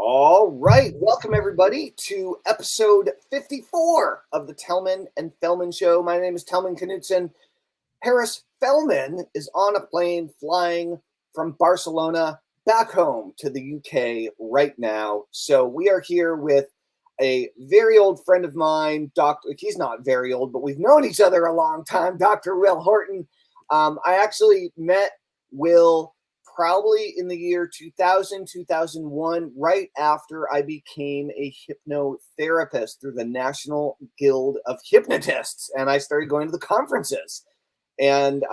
All right. Welcome, everybody, to episode 54 of the Tellman and Fellman Show. My name is Tellman Knudsen. Harris Fellman is on a plane flying from Barcelona back home to the UK right now. So we are here with a very old friend of mine, Dr. He's not very old, but we've known each other a long time, Dr. Will Horton. I actually met Will probably in the year 2000, 2001, right after I became a hypnotherapist through the National Guild of Hypnotists. And I started going to the conferences. And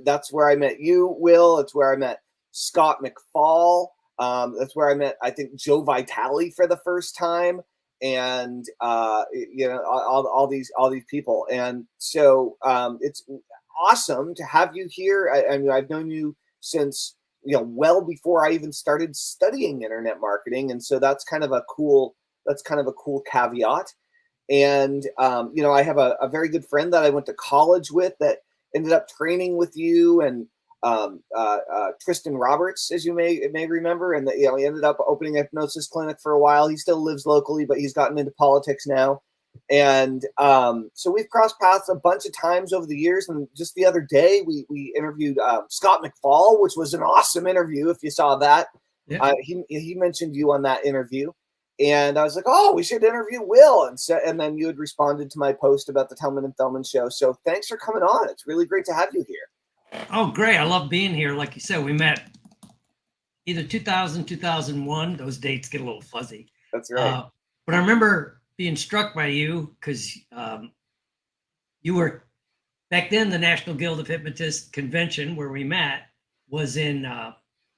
that's where I met you, Will. It's where I met Scott McFall. That's where I met, I think, Joe Vitale for the first time. And, all these people. And so it's awesome to have you here. I mean, I've known you since well before I even started studying internet marketing, and so that's kind of a cool caveat. And I have a very good friend that I went to college with that ended up training with you, and Tristan Roberts, as you may remember, and he ended up opening a hypnosis clinic for a while. He still lives locally, but he's gotten into politics now. And so we've crossed paths a bunch of times over the years. And just the other day, we interviewed Scott McFall, which was an awesome interview. If you saw that, yeah. He mentioned you on that interview, and I was like, oh, we should interview Will. And then you had responded to my post about the Tellman and Fellman show. So thanks for coming on. It's really great to have you here. Oh, great. I love being here. Like you said, we met either 2000, 2001. Those dates get a little fuzzy. That's right. But I remember being struck by you because you were back then. The National Guild of Hypnotists convention where we met was in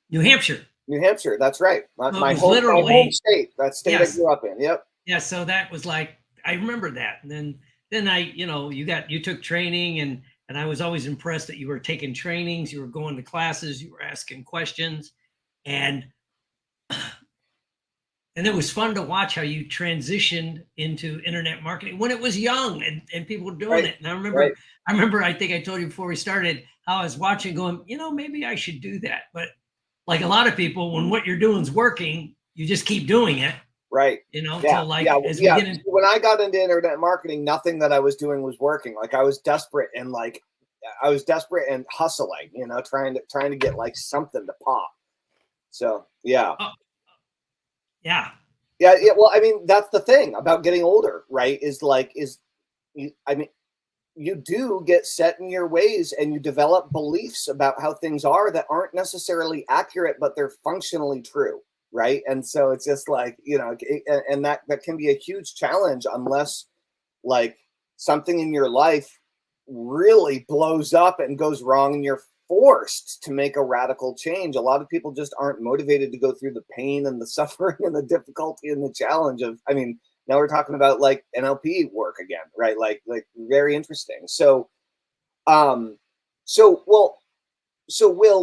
New Hampshire. New Hampshire, that's right. My home state. That state, yes. I grew up in. Yep. Yeah, so that was like, I remember that. And then I, you took training, and I was always impressed that you were taking trainings, you were going to classes, you were asking questions, and it was fun to watch how you transitioned into internet marketing when it was young and people were doing it. And I remember, I think I told you before we started how I was watching going, maybe I should do that. But like a lot of people, when what you're doing is working, you just keep doing it. Right. So when I got into internet marketing, nothing that I was doing was working. Like I was desperate and hustling, trying to get like something to pop. So, yeah. Yeah. Well, I mean, that's the thing about getting older, right? You do get set in your ways, and you develop beliefs about how things are that aren't necessarily accurate, but they're functionally true, right? And so it's just like, and that can be a huge challenge unless like something in your life really blows up and goes wrong and you're forced to make a radical change. A lot of people just aren't motivated to go through the pain and the suffering and the difficulty and the challenge of, now we're talking about like NLP work again, right? Like very interesting. So Will,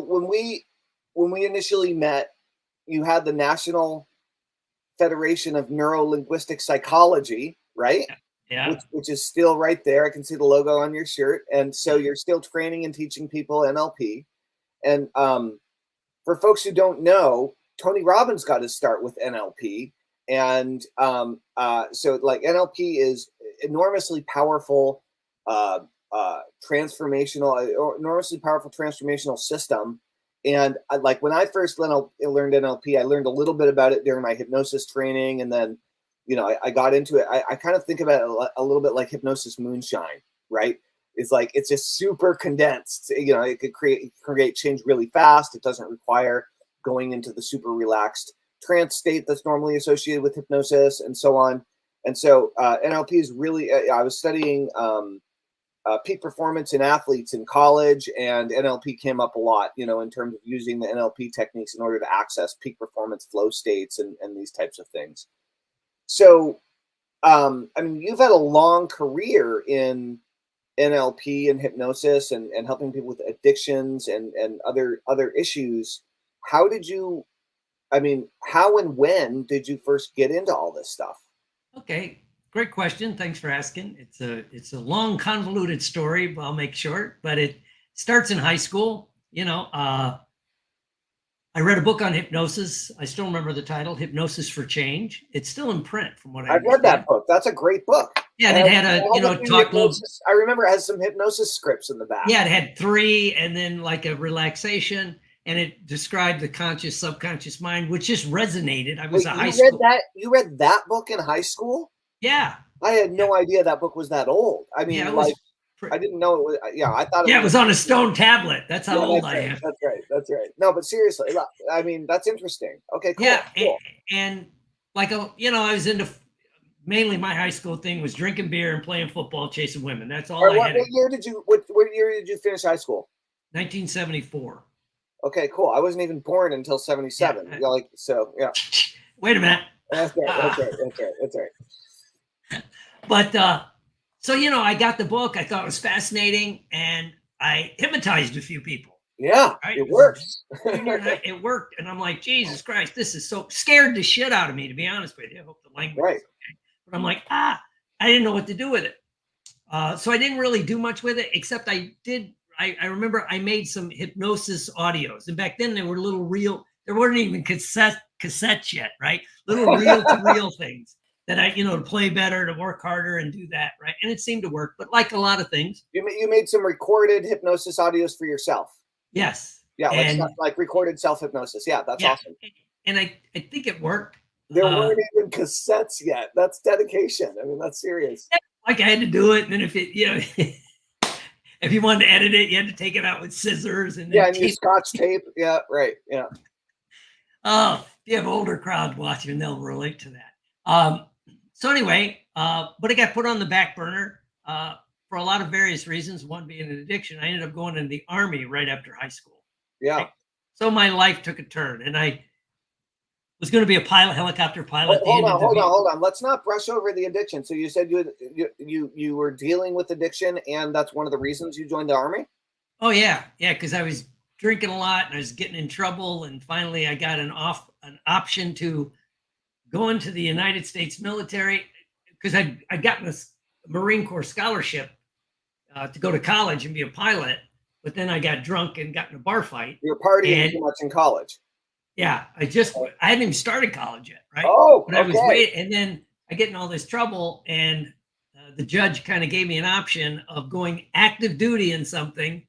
when we initially met, you had the National Federation of Neuro-Linguistic Psychology, right? Yeah. Which is still right there. I can see the logo on your shirt. And so you're still training and teaching people NLP. And for folks who don't know, Tony Robbins got his start with NLP. And so like NLP is enormously powerful, transformational system. And like when I first learned NLP, I learned a little bit about it during my hypnosis training. And then I got into it. I kind of think about it a little bit like hypnosis moonshine, right? It's like, it's just super condensed. It could create change really fast. It doesn't require going into the super relaxed trance state that's normally associated with hypnosis and so on. And so NLP is really, I was studying peak performance in athletes in college, and NLP came up a lot, in terms of using the NLP techniques in order to access peak performance flow states and these types of things. So, you've had a long career in NLP and hypnosis and helping people with addictions and other issues. How and when did you first get into all this stuff? Okay, great question. Thanks for asking. It's a long, convoluted story, but I'll make short. But it starts in high school. I I read a book on hypnosis. I still remember the title, Hypnosis for Change. It's still in print from what I I've read that book. That's a great book. Yeah, and it had a, talk hypnosis. I remember it has some hypnosis scripts in the back. Yeah, it had 3 and then like a relaxation, and it described the conscious, subconscious mind, which just resonated. I was a high school. You read that book in high school? Yeah. I had no idea that book was that old. I mean, I didn't know it was. Yeah, I thought. It was on a stone tablet. That's how old I am. That's right. That's right. No, but seriously, I mean, that's interesting. Okay, cool. Yeah, cool. And like I was into mainly my high school thing was drinking beer and playing football, chasing women. That's all I had. What year did you finish high school? 1974. Okay, cool. I wasn't even born until 77. Yeah. Wait a minute. That's right. That's right. But so I got the book. I thought it was fascinating, and I hypnotized a few people. Yeah, right? It works. It worked, and I'm like, Jesus Christ, this is so scared the shit out of me, to be honest with you. I hope the language is okay. But I'm like, I didn't know what to do with it. So I didn't really do much with it, except I remember I made some hypnosis audios, and back then they were little reel. There weren't even cassettes yet, right? Little reel-to-reel things that I, to play better, to work harder, and do that, right? And it seemed to work, but like a lot of things, you made some recorded hypnosis audios for yourself. Yes. Yeah, like recorded self-hypnosis. Yeah, that's awesome. And I think it worked. There weren't even cassettes yet. That's dedication. I mean, that's serious. Like I had to do it, and then if it, if you wanted to edit it, you had to take it out with scissors and and you scotch tape. Yeah, right. Yeah. Oh, if you have older crowd watching, they'll relate to that. So anyway, but it got put on the back burner for a lot of various reasons. One being an addiction. I ended up going into the Army right after high school. Yeah. Right? So my life took a turn, and I was going to be a pilot, helicopter pilot. Hold on. Let's not brush over the addiction. So you said you were dealing with addiction, and that's one of the reasons you joined the Army? Oh yeah, because I was drinking a lot and I was getting in trouble, and finally I got an option to go into the United States military because I'd gotten a Marine Corps scholarship to go to college and be a pilot, but then I got drunk and got in a bar fight. You're partying too much in college. Yeah, I hadn't even started college yet, right? Oh, but I was waiting, and then I get in all this trouble, and the judge kind of gave me an option of going active duty in something,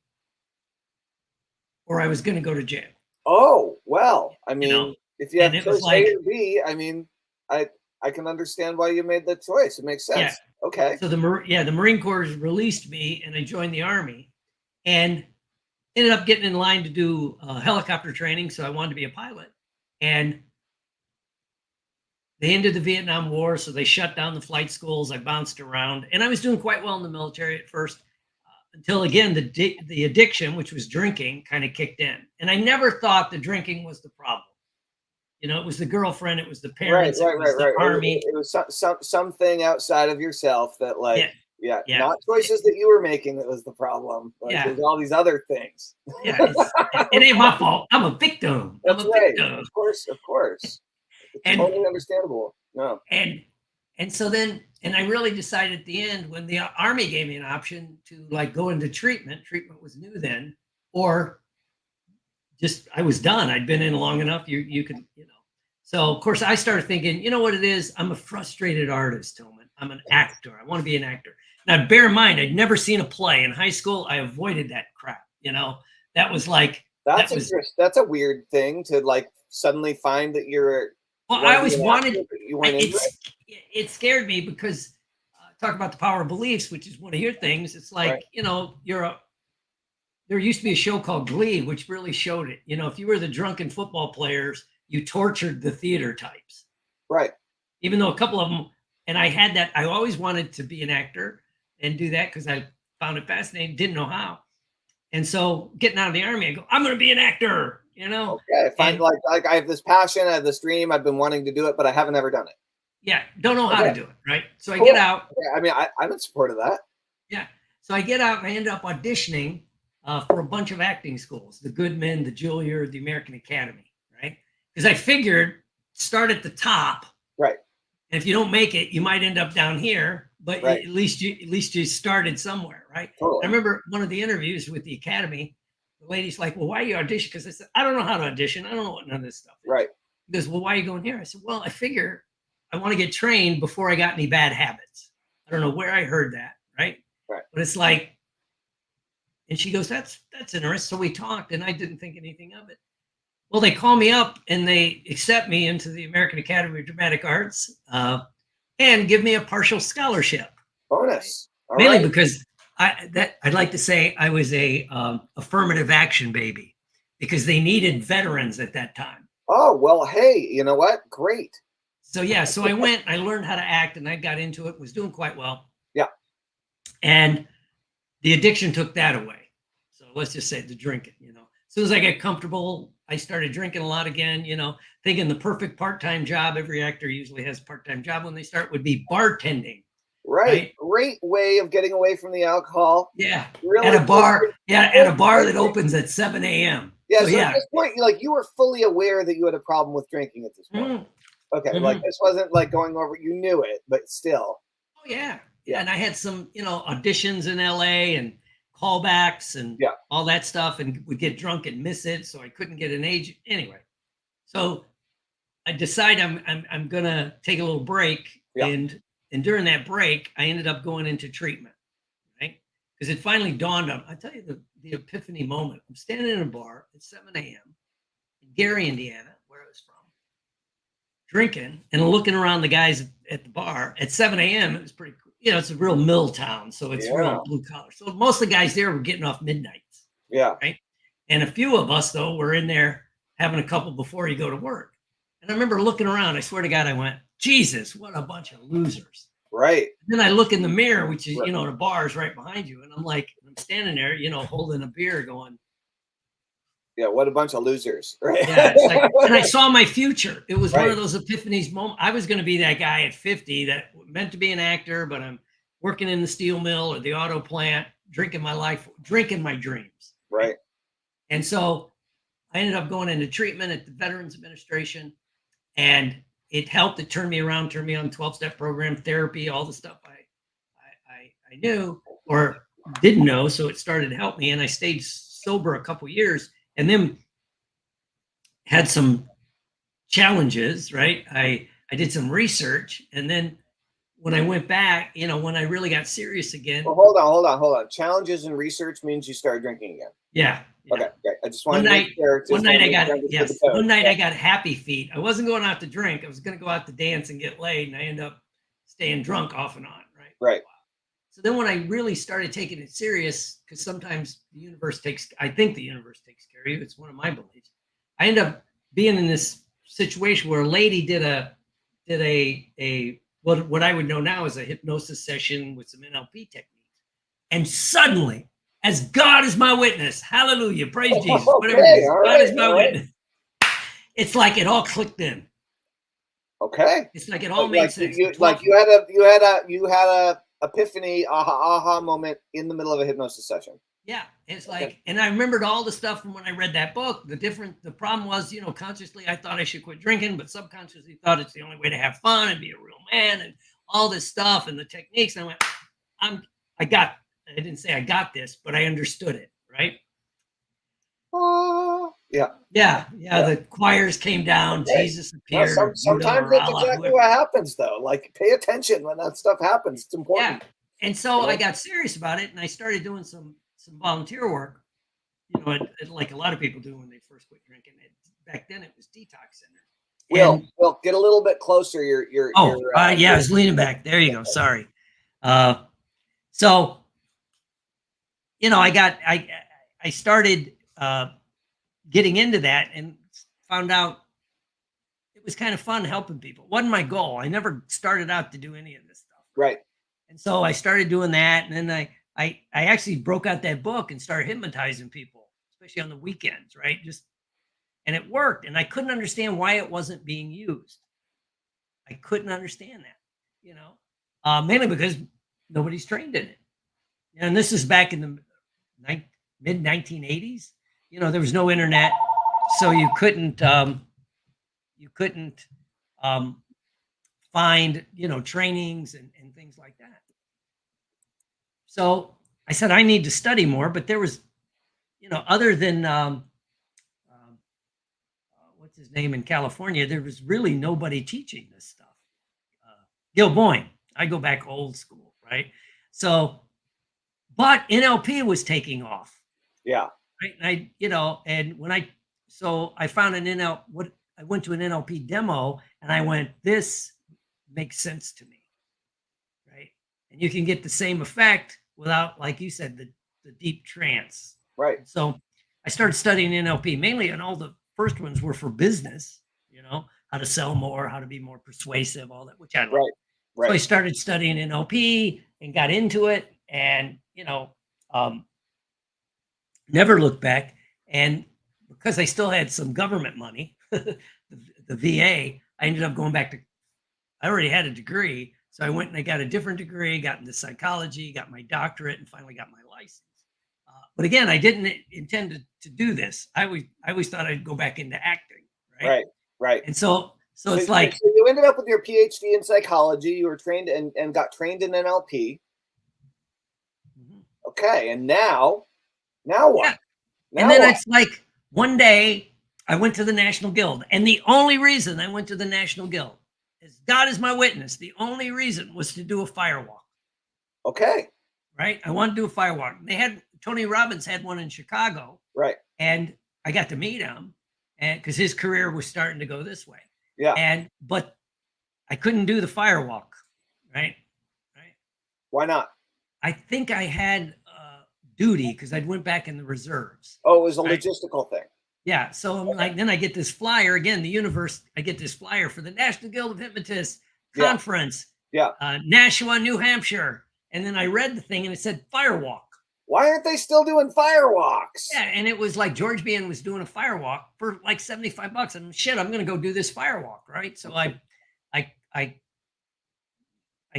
or I was going to go to jail. Oh, well, I mean, if you have choice A or B, I mean, I can understand why you made that choice. It makes sense. Yeah. Okay. So the Marine Corps released me, and I joined the Army, and ended up getting in line to do helicopter training. So I wanted to be a pilot, and they ended the Vietnam War. So they shut down the flight schools. I bounced around, and I was doing quite well in the military at first, until again, the addiction, which was drinking, kind of kicked in. And I never thought the drinking was the problem. It was the girlfriend, it was the parents, right. the Army. It was something outside of yourself that not choices that you were making that was the problem. There's all these other things. It ain't my fault. I'm a victim. That's right. Victim. Of course. It's totally understandable. No. And so then, and I really decided at the end when the Army gave me an option to go into treatment. Treatment was new then, or just I was done. I'd been in long enough. You could, So of course I started thinking, you know what it is? I'm a frustrated artist, Tellman. I'm an actor. I want to be an actor. Now bear in mind, I'd never seen a play in high school. I avoided that crap. That was that's a weird thing to suddenly find that you're. Well, I always wanted. It scared me because talk about the power of beliefs, which is one of your things. It's there used to be a show called Glee, which really showed it. If you were the drunken football players, you tortured the theater types. Right. Even though a couple of them, and I had that, I always wanted to be an actor and do that because I found it fascinating, didn't know how. And so getting out of the Army, I go, I'm going to be an actor, Okay, fine. I have this passion, I have this dream, I've been wanting to do it, but I haven't ever done it. Yeah, don't know how to do it, right? So I get out. Yeah, I mean, I'm in support of that. Yeah. So I get out and I end up auditioning for a bunch of acting schools, the Goodman, the Juilliard, the American Academy, right? Because I figured start at the top. Right. And if you don't make it, you might end up down here, but at least you started somewhere, right? Totally. I remember one of the interviews with the Academy, the lady's like, well, why are you auditioning? Because I said, I don't know how to audition. I don't know what none of this stuff is. Right. He goes, well, why are you going here? I said, well, I figure I want to get trained before I got any bad habits. I don't know where I heard that, right? Right. But it's like, and she goes, that's interesting. So we talked, and I didn't think anything of it. Well, they call me up, and they accept me into the American Academy of Dramatic Arts and give me a partial scholarship. Bonus. Right? Mainly because I'd like to say I was a affirmative action baby, because they needed veterans at that time. Oh, well, hey, you know what? Great. So, yeah, so I went, I learned how to act, and I got into it, was doing quite well. Yeah. And the addiction took that away. So let's just say the drinking, As soon as I got comfortable, I started drinking a lot again, thinking the perfect part-time job, every actor usually has a part-time job when they start, would be bartending. Right. Great way of getting away from the alcohol. Yeah. Really at a bar. Yeah. At a bar that opens at 7 a.m. Yeah. So at this point, you were fully aware that you had a problem with drinking at this point. Okay. Mm-hmm. This wasn't like going over, you knew it, but still. Oh, yeah. Yeah. And I had some, auditions in LA and callbacks and all that stuff, and would get drunk and miss it. So I couldn't get an agent. Anyway. So I decide I'm going to take a little break. And during that break, I ended up going into treatment, right? Because it finally dawned on, I tell you the epiphany moment. I'm standing in a bar at 7 a.m. in Gary, Indiana, where I was from, drinking and looking around the guys at the bar at 7 a.m. It was pretty cool. It's a real mill town, so it's real blue collar. So most of the guys there were getting off midnights. Yeah. Right. And a few of us, though, were in there having a couple before you go to work. And I remember looking around. I swear to God, I went, Jesus, what a bunch of losers. Right. Then I look in the mirror, which is, the bar is right behind you. And I'm like, I'm standing there, holding a beer going. Yeah, what a bunch of losers. Right. Yeah. It's like, and I saw my future. It was one of those epiphanies moments. I was going to be that guy at 50 that meant to be an actor, but I'm working in the steel mill or the auto plant, drinking my life, drinking my dreams. Right. And so I ended up going into treatment at the Veterans Administration, and it helped. It turned me around, turned me on 12-step program, therapy, all the stuff I knew or didn't know. So it started to help me, and I stayed sober a couple years, and then had some challenges. Right, I did some research, and then when I went back, when I really got serious again. Well, hold on. Challenges and research means you started drinking again. Yeah. Okay. I just wanted to make sure. One night I got happy feet. I wasn't going out to drink. I was going to go out to dance and get laid, and I ended up staying drunk off and on. Right. So then when I really started taking it serious, because sometimes I think the universe takes care of you. It's one of my beliefs. I ended up being in this situation where a lady did a what I would know now as a hypnosis session with some NLP techniques. And suddenly, as God is my witness, hallelujah, praise Jesus, whatever it is, God is my witness. It's like it all clicked in. Okay. It's like it all made sense. You had a epiphany, aha moment in the middle of a hypnosis session. Yeah, it's like, and I remembered all the stuff from when I read that book. The problem was, consciously I thought I should quit drinking, but subconsciously thought it's the only way to have fun and be a real man and all this stuff and the techniques. And I went, I didn't say I got this, but I understood it, right? Yeah. The choirs came down. Okay. Jesus appeared. Sometimes that's exactly what happens, though. Like, pay attention when that stuff happens. It's important. Yeah. And so I got serious about it, and I started doing some volunteer work, like a lot of people do when they first quit drinking. Back then, it was detox center. Will, get a little bit closer. I was leaning back. There you go. Sorry. So, I started getting into that and found out it was kind of fun helping people. It wasn't my goal. I never started out to do any of this stuff. Right. And so I started doing that, and then I actually broke out that book and started hypnotizing people, especially on the weekends, right? And it worked. And I couldn't understand why it wasn't being used. I couldn't understand that, mainly because nobody's trained in it. And this is back in the mid 1980s. There was no internet, so you couldn't find, trainings and things like that. So I said, I need to study more, but there was other than what's his name in California, there was really nobody teaching this stuff. Gil Boyne. I go back old school, right? So, but NLP was taking off. Yeah. Right. And I found I went to an NLP demo and I went, this makes sense to me. Right. And you can get the same effect without, like you said, the deep trance. Right. So I started studying NLP mainly, and all the first ones were for business, how to sell more, how to be more persuasive, all that, which I like. Right. So I started studying NLP and got into it, and, never looked back. And because I still had some government money, the VA, I ended up going back I already had a degree. So I went and I got a different degree, got into psychology, got my doctorate, and finally got my license. But again, I didn't intend to do this. I always thought I'd go back into acting. Right. And so it's like. So you ended up with your PhD in psychology. You were trained and got trained in NLP. Mm-hmm. Okay. And now what? Yeah. And then it's like one day I went to the National Guild. And the only reason I went to the National Guild, is God is my witness, the only reason was to do a firewalk. Okay. Right. I wanted to do a firewalk. Tony Robbins had one in Chicago. Right. And I got to meet him, and because his career was starting to go this way. Yeah. But I couldn't do the firewalk. Right. Why not? I think I had duty because I'd went back in the reserves. Oh, it was a logistical thing. Yeah. So I'm like, then I get this flyer again, I get this flyer for the National Guild of Hypnotists conference. Yeah. Nashua, New Hampshire. And then I read the thing and it said firewalk. Why aren't they still doing firewalks? Yeah. And it was like George Behan was doing a firewalk for like $75. And shit, I'm going to go do this firewalk. Right. So I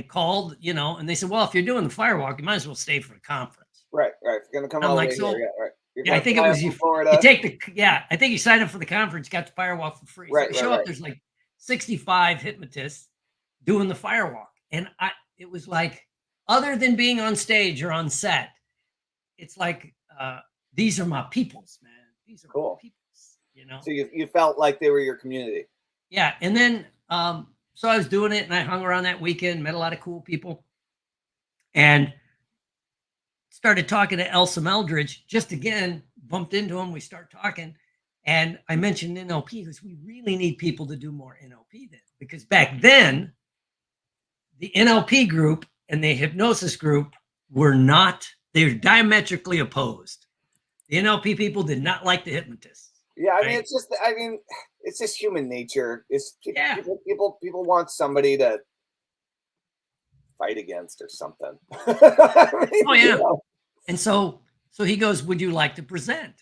called, and they said, well, if you're doing the firewalk, you might as well stay for the conference. Right. If you're going to come all the way here. Yeah, right. I think it was you take I think you signed up for the conference, got the firewalk for free. Right. So show up, there's like 65 hypnotists doing the firewalk. And it was like, other than being on stage or on set, it's like, these are my peoples, man. These are my peoples, So you felt like they were your community. Yeah. And then, so I was doing it and I hung around that weekend, met a lot of cool people, and started talking to Elsa Meldridge. Just again, bumped into him. We start talking, and I mentioned NLP because we really need people to do more NLP then. Because back then, the NLP group and the hypnosis group they're diametrically opposed. The NLP people did not like the hypnotists. Yeah, I mean, it's just human nature. People want somebody to fight against or something. Oh yeah. And so he goes, would you like to present?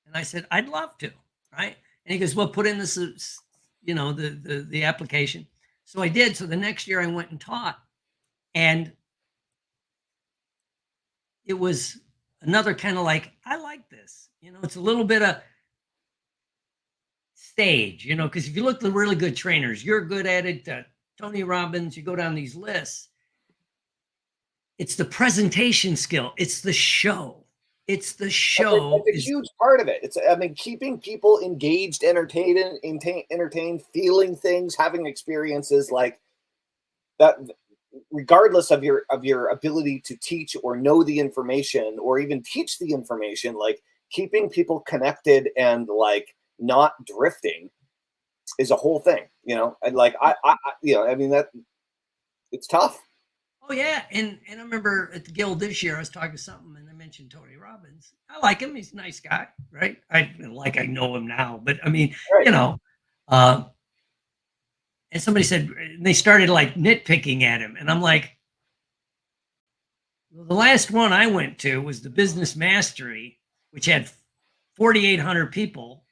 And I said, I'd love to. Right. And he goes, well, put in this, the application. So I did. So the next year I went and taught, and it was another kind of like, I like this, it's a little bit of stage, because if you look at the really good trainers, you're good at it. Tony Robbins, you go down these lists. It's the presentation skill. It's the show. It's the show. That's a huge part of it. Keeping people engaged, entertained, feeling things, having experiences like that, regardless of your ability to teach or know the information or even teach the information, like keeping people connected and like not drifting is a whole thing, and like, that it's tough. Oh yeah. And I remember at the Guild this year, I was talking to something and I mentioned Tony Robbins. I like him. He's a nice guy. Right. I know him now, but I mean, right. And somebody said, they started like nitpicking at him. And I'm like, well, the last one I went to was the Business Mastery, which had 4,800 people.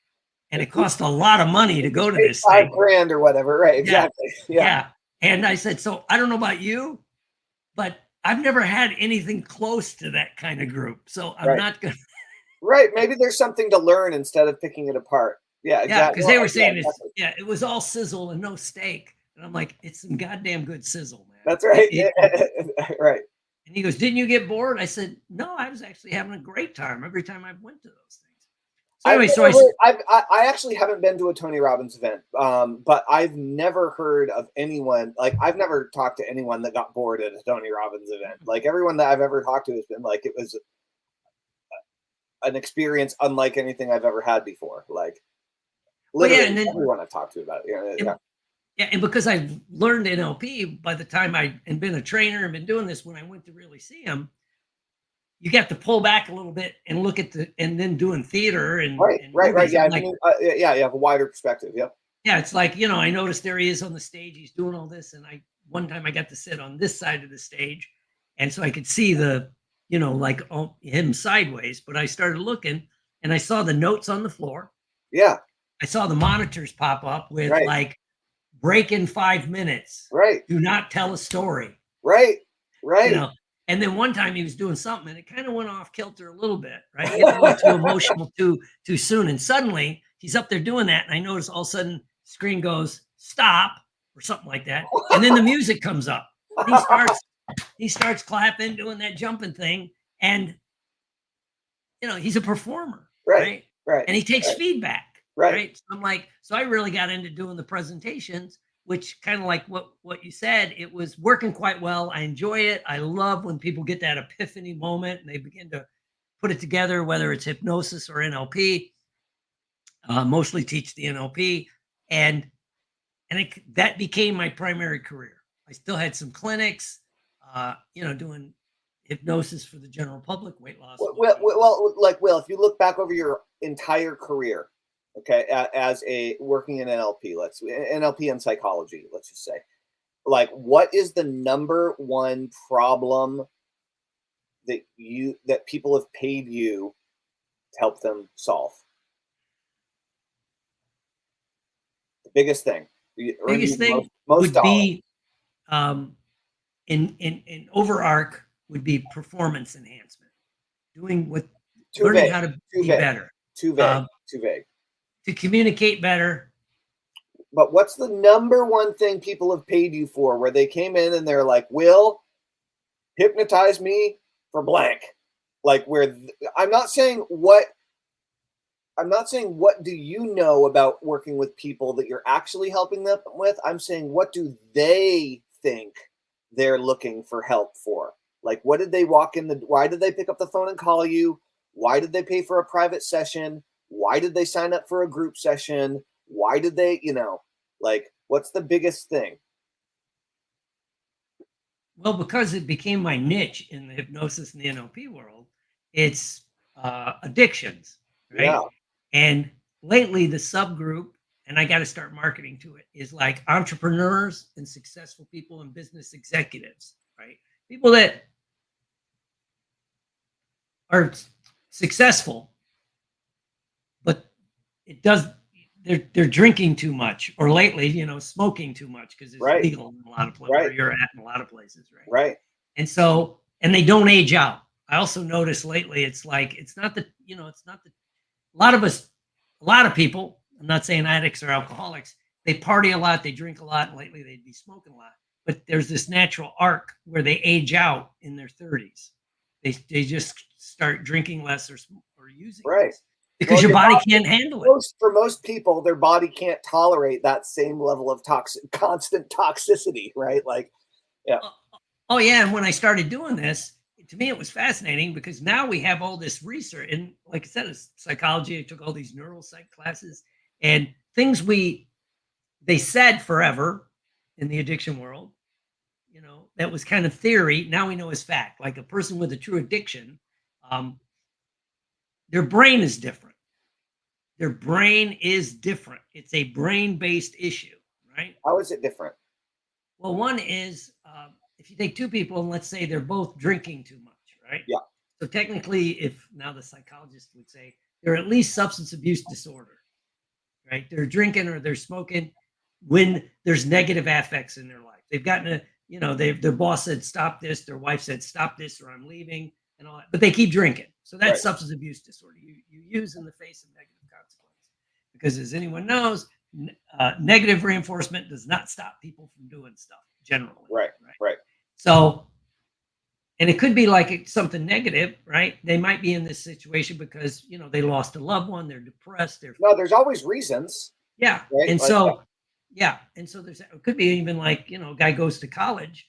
And it cost a lot of money to go to this thing. $5,000 or whatever. Right. Exactly. Yeah. And I said, so I don't know about you, but I've never had anything close to that kind of group. So I'm not going to. Right. Maybe there's something to learn instead of picking it apart. Yeah. Exactly. Yeah. Because they were saying it was all sizzle and no steak. And I'm like, it's some goddamn good sizzle, man. That's right. Right. And he goes, didn't you get bored? I said, no, I was actually having a great time every time I went to those things. So anyway, I actually haven't been to a Tony Robbins event, but I've never heard of anyone, like I've never talked to anyone that got bored at a Tony Robbins event. Like everyone that I've ever talked to has been like, it was an experience unlike anything I've ever had before. Like literally and then, everyone I've talked to about it. Yeah, and because I've learned NLP by the time and been a trainer and been doing this, when I went to really see him, you got to pull back a little bit and look at and then doing theater and right. Yeah, like, you have a wider perspective. Yep. Yeah, it's like, I noticed there he is on the stage. He's doing all this, and one time I got to sit on this side of the stage, and so I could see like him sideways. But I started looking, and I saw the notes on the floor. Yeah. I saw the monitors pop up with like break in 5 minutes. Right. Do not tell a story. Right. And then one time he was doing something and it kind of went off kilter a little bit, right? Getting a little too emotional too soon. And suddenly he's up there doing that. And I notice all of a sudden screen goes stop or something like that. And then the music comes up. He starts clapping, doing that jumping thing. And he's a performer. Right. And he takes feedback. Right. So I really got into doing the presentations, which kind of like what you said, it was working quite well. I enjoy it. I love when people get that epiphany moment and they begin to put it together, whether it's hypnosis or NLP. Mostly teach the NLP, and that became my primary career. I still had some clinics, doing hypnosis for the general public, weight loss. Well, if you look back over your entire career, okay, as working in NLP and psychology, let's just say, like, what is the number one problem that people have paid you to help them solve? The biggest thing. Would be, in overarch would be performance enhancement, learning how to be better. Too vague. To communicate better. But what's the number one thing people have paid you for, where they came in and they're like, Will, hypnotize me for blank? Like, I'm not saying what do you know about working with people that you're actually helping them with. I'm saying, what do they think they're looking for help for? Like, what did they why did they pick up the phone and call you? Why did they pay for a private session? Why did they sign up for a group session? Why did they, like, what's the biggest thing? Well, because it became my niche in the hypnosis and the NLP world, it's addictions, right? Yeah. And lately the subgroup, and I got to start marketing to it, is like entrepreneurs and successful people and business executives, right? People that are successful, but they're drinking too much, or lately, smoking too much because it's legal in a lot of places, where you're at in a lot of places, right? Right. And they don't age out. I also noticed lately, it's like, a lot of people, I'm not saying addicts or alcoholics, they party a lot, they drink a lot, and lately they'd be smoking a lot. But there's this natural arc where they age out in their 30s. They just start drinking less or using less. Because your body can't handle it. For most people, their body can't tolerate that same level of constant toxicity, right? Like, yeah. Oh, yeah. And when I started doing this, to me, it was fascinating because now we have all this research. And like I said, it's psychology. I took all these neuropsych classes and things they said forever in the addiction world, that was kind of theory. Now we know is fact. Like a person with a true addiction, their brain is different. Their brain is different. It's a brain-based issue, right? How is it different? Well, one is if you take two people and let's say they're both drinking too much, right? Yeah. So technically, if now the psychologist would say they're at least substance abuse disorder, right? They're drinking or they're smoking when there's negative affects in their life. They've gotten their boss said, stop this. Their wife said, stop this, or I'm leaving and all that, but they keep drinking. So that's substance abuse disorder. You use in the face of negative consequences, because as anyone knows, negative reinforcement does not stop people from doing stuff generally. Right. So, And it could be like it's something negative, right? They might be in this situation because, you know, they lost a loved one, they're depressed, No, there's always reasons. yeah. Right? And Like, so, yeah. And so it could be even like, you know, a guy goes to college,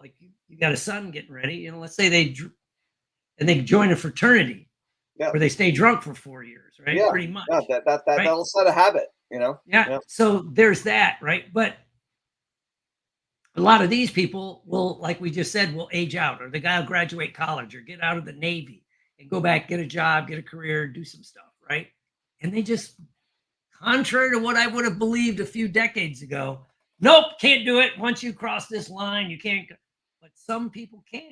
like you got a son getting ready, you know, let's say they join a fraternity yeah. where they stay drunk for 4 years, right? Yeah. Pretty much. Yeah, Right? that'll set a habit, you know? Yeah. So there's that, right? But a lot of these people will, like we just said, will age out, or the guy will graduate college or get out of the Navy and go back, get a job, get a career, do some stuff, right? And they just, contrary to what I would have believed a few decades ago, nope, can't do it. Once you cross this line, you can't. But some people can.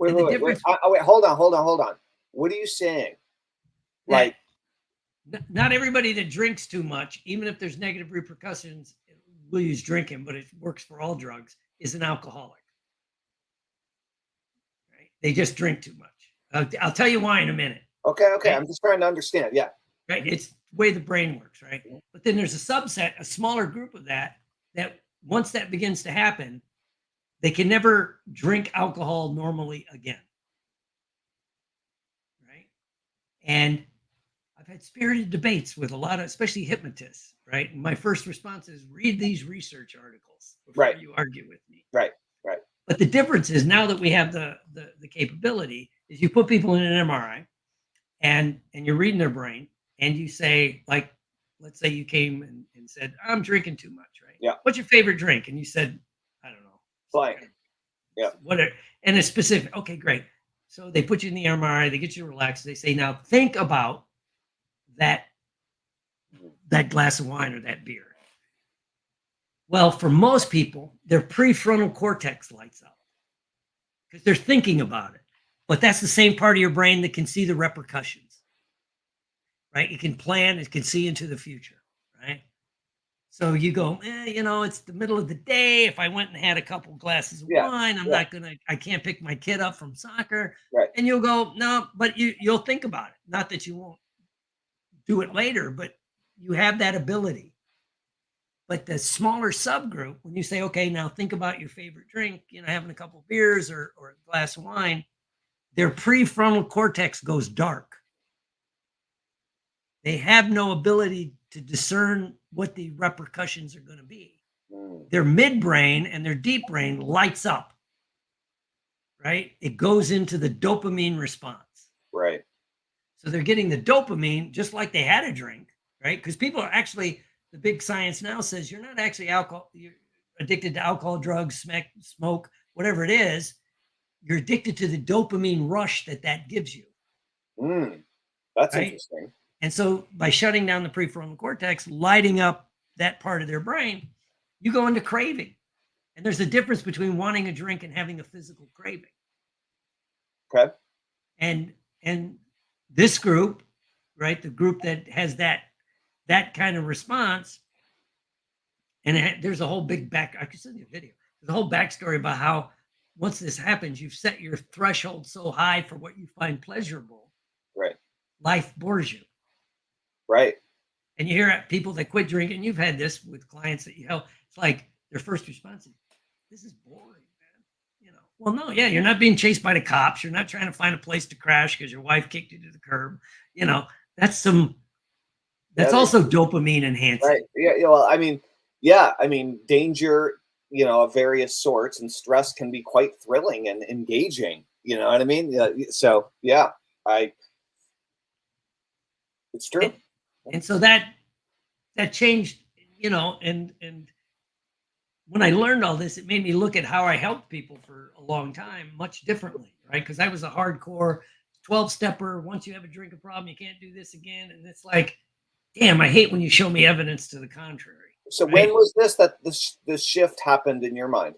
Wait, And the wait, difference, wait, hold on. What are you saying? Like, not everybody that drinks too much, even if there's negative repercussions, we'll use drinking, but it works for all drugs, is an alcoholic. Right? They just drink too much. I'll tell you why in a minute. Okay. Right? I'm just trying to understand. Yeah. Right. It's the way the brain works, right? But then there's a subset, a smaller group of that once that begins to happen, they can never drink alcohol normally again. Right. And I've had spirited debates with a lot of, especially hypnotists, right? And my first response is read these research articles before you argue with me. Right. But the difference is now that we have the capability is you put people in an MRI and you're reading their brain and you say, like, let's say you came and said, I'm drinking too much, right? Yeah. What's your favorite drink? And you said, I don't know. Blank. Yeah. Whatever. And it's specific. Okay, great. So they put you in the MRI, they get you relaxed. They say, now think about that glass of wine or that beer. Well, for most people, their prefrontal cortex lights up because they're thinking about it. But that's the same part of your brain that can see the repercussions, right? It can plan, it can see into the future, right? So you go, you know, it's the middle of the day. If I went and had a couple glasses of wine, I can't pick my kid up from soccer. Right. And you'll go, no, but you'll think about it. Not that you won't do it later, but you have that ability. But the smaller subgroup, when you say, okay, now think about your favorite drink, you know, having a couple of beers or a glass of wine, their prefrontal cortex goes dark. They have no ability to discern what the repercussions are going to be. Their midbrain and their deep brain lights up, right? It goes into the dopamine response. Right. So they're getting the dopamine just like they had a drink, right? Because people are actually, the big science now says you're not actually you're addicted to alcohol, drugs, smoke, whatever it is. You're addicted to the dopamine rush that gives you. That's right? Interesting. And so by shutting down the prefrontal cortex, lighting up that part of their brain, you go into craving. And there's a difference between wanting a drink and having a physical craving. Okay. And this group, right, the group that has that kind of response, and there's a whole big I can send you a video. There's a whole backstory about how once this happens, you've set your threshold so high for what you find pleasurable. Right. Life bores you. Right. And you hear people that quit drinking. You've had this with clients that you help. It's like their first response is, "This is boring, man." You know. Well, no, yeah, you're not being chased by the cops. You're not trying to find a place to crash because your wife kicked you to the curb. You know, that's also dopamine enhancing. Right. Yeah. Well, I mean, danger, you know, of various sorts, and stress can be quite thrilling and engaging. You know what I mean? So yeah, it's true. And so that changed, you know, and when I learned all this, it made me look at how I helped people for a long time much differently, right? Because I was a hardcore 12-stepper. Once you have a drinking problem, you can't do this again. And it's like, damn, I hate when you show me evidence to the contrary. So right? When was this shift happened in your mind?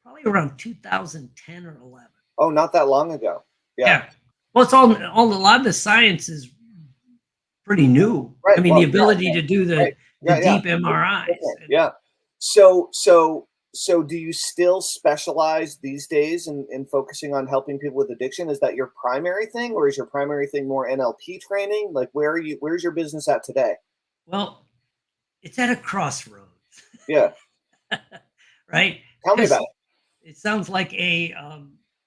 Probably around 2010 or 11. Oh, not that long ago. Yeah. Well, it's a lot of the science is pretty new. Right. I mean, the ability to do the deep MRIs. Yeah. So do you still specialize these days in focusing on helping people with addiction? Is that your primary thing, or is your primary thing more NLP training? Like, where's your business at today? Well, it's at a crossroads. Yeah. Right. Tell me about it. it sounds like a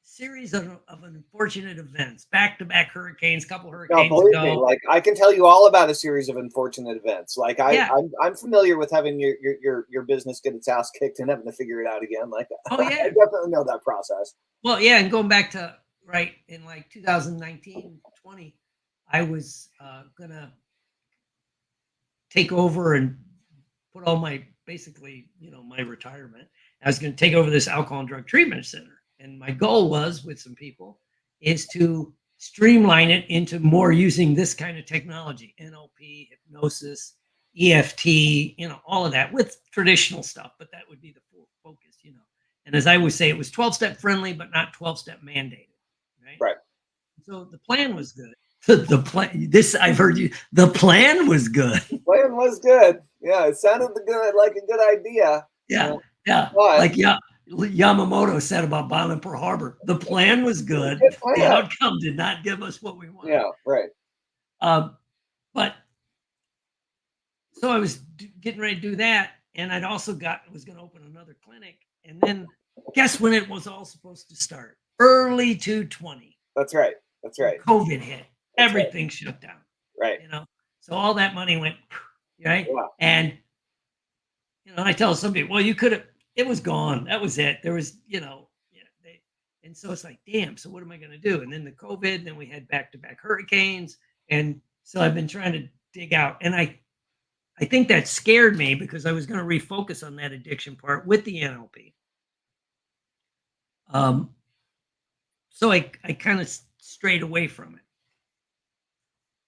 series of unfortunate events, back-to-back hurricanes, couple No, hurricanes believe me, ago. like I can tell you all about a series of unfortunate events. Like Yeah. I'm familiar with having your business get its ass kicked and having to figure it out again. Like Oh I yeah. definitely know that process. Well, yeah, and going back to right in like 2019, 20, I was gonna take over and put all my basically, my retirement. I was going to take over this alcohol and drug treatment center. And my goal was with some people is to streamline it into more using this kind of technology, NLP, hypnosis, EFT, all of that with traditional stuff, but that would be the full focus. And as I would say, it was 12-step friendly, but not 12-step mandated. Right. Right. So the plan was good. The plan, I've heard you, the plan was good. The plan was good. Yeah, it sounded good, like a good idea. Yeah. Like Yamamoto said about bombing Pearl Harbor. The plan was good. The outcome did not give us what we wanted. Yeah, right. But so I was getting ready to do that, and I'd also was going to open another clinic, and then guess when it was all supposed to start? Early 2020. That's right. That's right. COVID hit. Everything shut down. Right. So all that money went right, Yeah. and I tell somebody, well, you could have. It was gone. That was it. There was, and so it's like, damn. So what am I going to do? And then the COVID, and then we had back-to-back hurricanes, and so I've been trying to dig out, and I think that scared me because I was going to refocus on that addiction part with the NLP. So I kind of strayed away from it,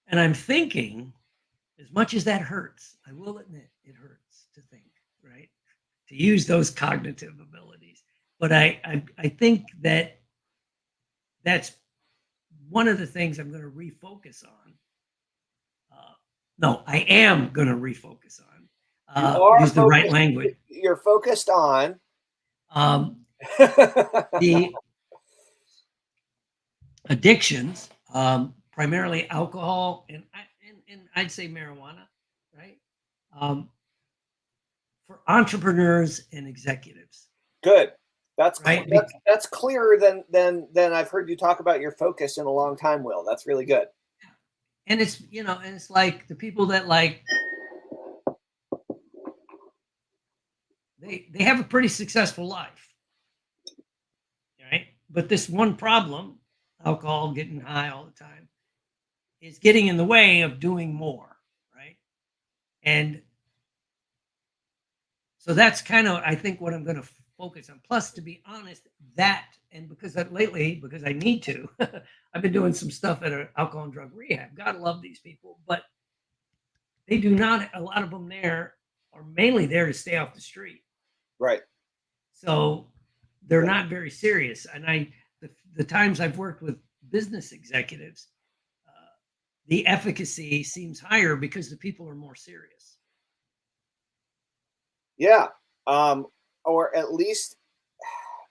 and I'm thinking, as much as that hurts, I will admit it hurts to think, right? To use those cognitive abilities. But I think that that's one of the things I'm going to refocus on. No, I am going to refocus on. Use the right language. You're focused on the addictions, primarily alcohol and I'd say marijuana, right? For entrepreneurs and executives. Good. That's right. That's clearer than I've heard you talk about your focus in a long time, Will. That's really good. And it's and it's like the people that they have a pretty successful life, right? But this one problem, alcohol, getting high all the time, is getting in the way of doing more, right? And so that's kind of, I think, what I'm going to focus on. Plus, to be honest, and because I need to, I've been doing some stuff at an alcohol and drug rehab. Gotta love these people, but they do not, a lot of them there are mainly there to stay off the street. Right. So they're not very serious. And the times I've worked with business executives, the efficacy seems higher because the people are more serious. Yeah. Or at least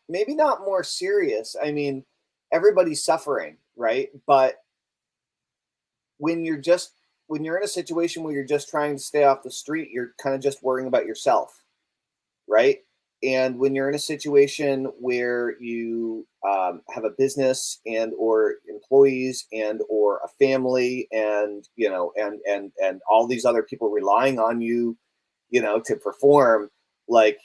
maybe not more serious. I mean, everybody's suffering, right? But when you're in a situation where you're just trying to stay off the street, you're kind of just worrying about yourself, right? And when you're in a situation where you have a business and or employees and or a family and and all these other people relying on you, to perform, like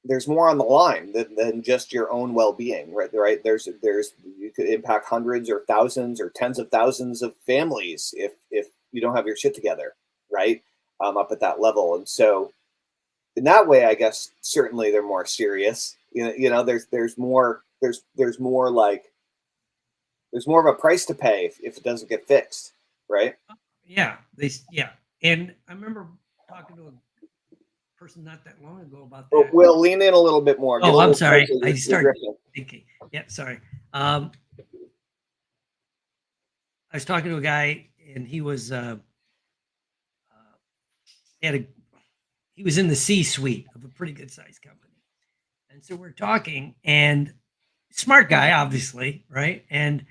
there's more on the line than just your own well-being, right? There's you could impact hundreds or thousands or tens of thousands of families if you don't have your shit together, right? Up at that level. And so in that way, I guess certainly they're more serious. There's more of a price to pay if it doesn't get fixed, right? Yeah, and I remember talking to a person not that long ago about that. We'll lean in a little bit more. Oh, I'm sorry. I started thinking. Yeah, sorry. I was talking to a guy, and he was he was in the C-suite of a pretty good sized company, and so we're talking, and smart guy, obviously, right? And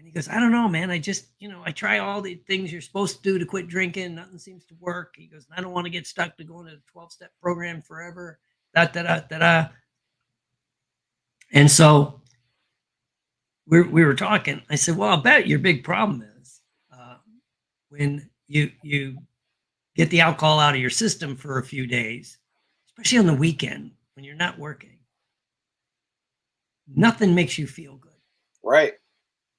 he goes, I don't know, man. I just, I try all the things you're supposed to do to quit drinking. Nothing seems to work. He goes, I don't want to get stuck to going to the 12-step program forever. da da da da da. And so we were talking. I said, well, I'll bet your big problem is when you get the alcohol out of your system for a few days, especially on the weekend when you're not working. Nothing makes you feel good. Right.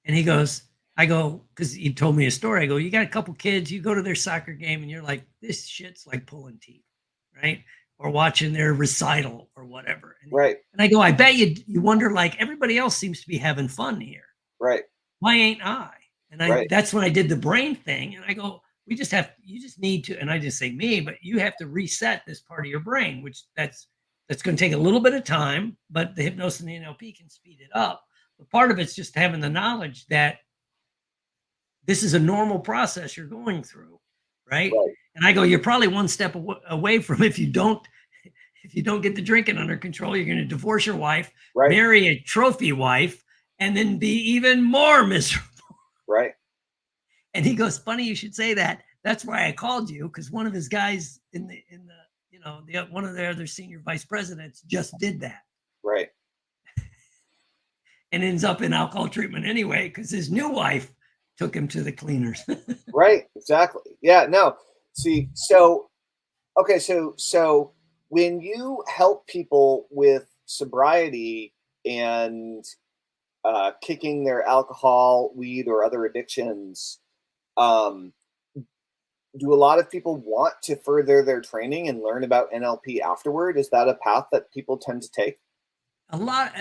And he goes, I go, because he told me a story. I go, you got a couple kids, you go to their soccer game and you're like, this shit's like pulling teeth, right? Or watching their recital or whatever. Right. And I go, I bet you wonder, like, everybody else seems to be having fun here. Right. Why ain't I? And that's when I did the brain thing. And I go, you just need to, and I just say me, but you have to reset this part of your brain, which that's going to take a little bit of time, but the hypnosis and the NLP can speed it up. But part of it's just having the knowledge that this is a normal process you're going through, right? And I go, you're probably one step away from, if you don't get the drinking under control, you're going to divorce your wife, marry a trophy wife, and then be even more miserable. Right. And he goes, funny you should say that. That's why I called you, because one of his guys in the one of the other senior vice presidents just did that. Right. And ends up in alcohol treatment anyway, because his new wife took him to the cleaners. Right. Exactly. Yeah. No. See. So. Okay. So when you help people with sobriety and kicking their alcohol, weed, or other addictions, do a lot of people want to further their training and learn about NLP afterward? Is that a path that people tend to take? A lot.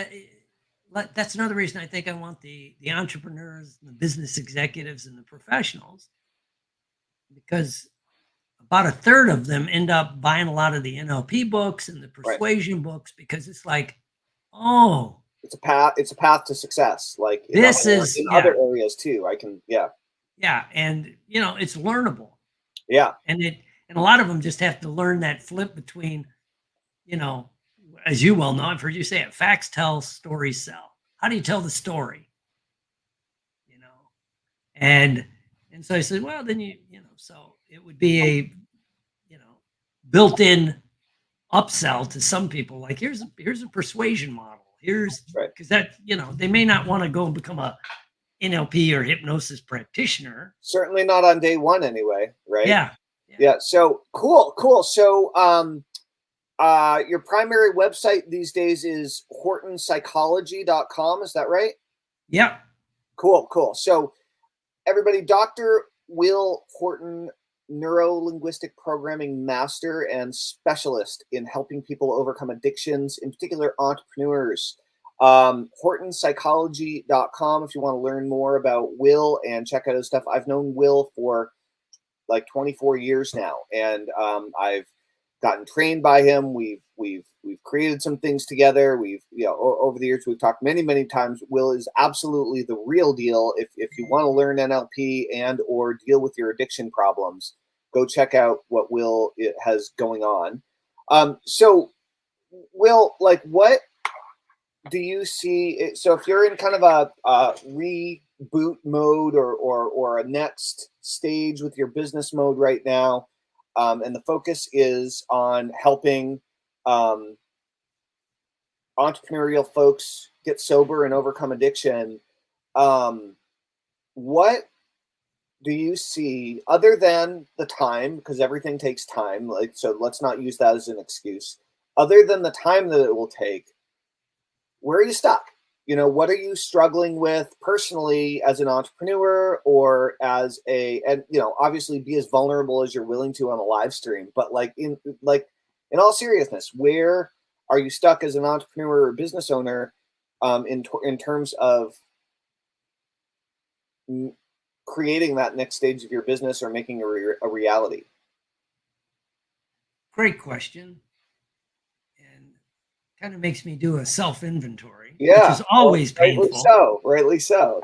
That's another reason I think I want the entrepreneurs, the business executives, and the professionals, because about a third of them end up buying a lot of the NLP books and the persuasion books, because it's like, oh, it's a path to success. Like in other areas too. Yeah. And it's learnable. Yeah. And a lot of them just have to learn that flip between, as you well know, I've heard you say it, facts tell, stories sell. How do you tell the story? And so I said, well, then so it would be a, built-in upsell to some people. Like, here's a persuasion model. Because that, they may not want to go and become a NLP or hypnosis practitioner. Certainly not on day one anyway, right? Yeah. So cool. So your primary website these days is hortonpsychology.com. Is that right? Yeah. Cool. So everybody, Dr. Will Horton, Neuro-Linguistic Programming Master and Specialist in helping people overcome addictions, in particular entrepreneurs. Hortonpsychology.com if you want to learn more about Will and check out his stuff. I've known Will for like 24 years now, and I've gotten trained by him. We've created some things together. Over the years we've talked many times. Will is absolutely the real deal. If you want to learn NLP and or deal with your addiction problems, go check out what Will has going on. So Will, like, what do you see? So if you're in kind of a reboot mode or a next stage with your business mode right now, and the focus is on helping entrepreneurial folks get sober and overcome addiction, what do you see, other than the time, because everything takes time, like, so let's not use that as an excuse, other than the time that it will take, where are you stuck? What are you struggling with personally as an entrepreneur, or as and obviously be as vulnerable as you're willing to on a live stream, but in all seriousness, where are you stuck as an entrepreneur or business owner in terms of creating that next stage of your business or making a reality? Great question. And kind of makes me do a self-inventory, which is always painful. Rightly so.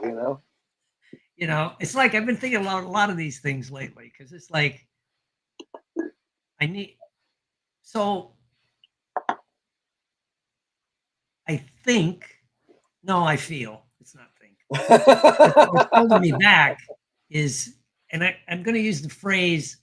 It's like I've been thinking about a lot of these things lately, because it's like I feel, it's not think. What's holding me back is, and I'm going to use the phrase,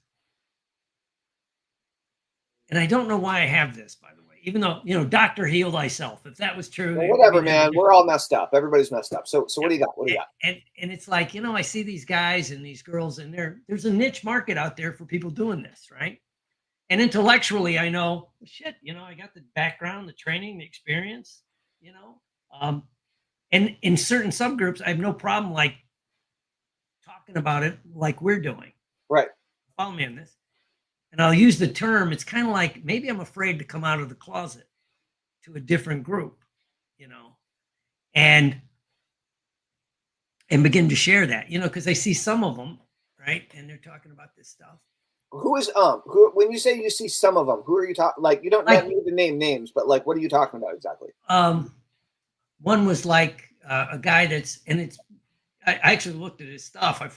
and I don't know why I have this, by the way, even though, doctor heal thyself, if that was true. Well, whatever, man. We're all messed up. Everybody's messed up. So what do you got? What do you got? And it's like, I see these guys and these girls, and there's a niche market out there for people doing this, right? And intellectually, I know, shit, I got the background, the training, the experience, and in certain subgroups, I have no problem like talking about it like we're doing. Right. Follow me on this. And I'll use the term, it's kind of like maybe I'm afraid to come out of the closet to a different group, and begin to share that, because I see some of them, right? And they're talking about this stuff. Who is when you say you see some of them, who are you talking? Like, you don't need to name names, but like, what are you talking about exactly? One was like a guy I actually looked at his stuff. I've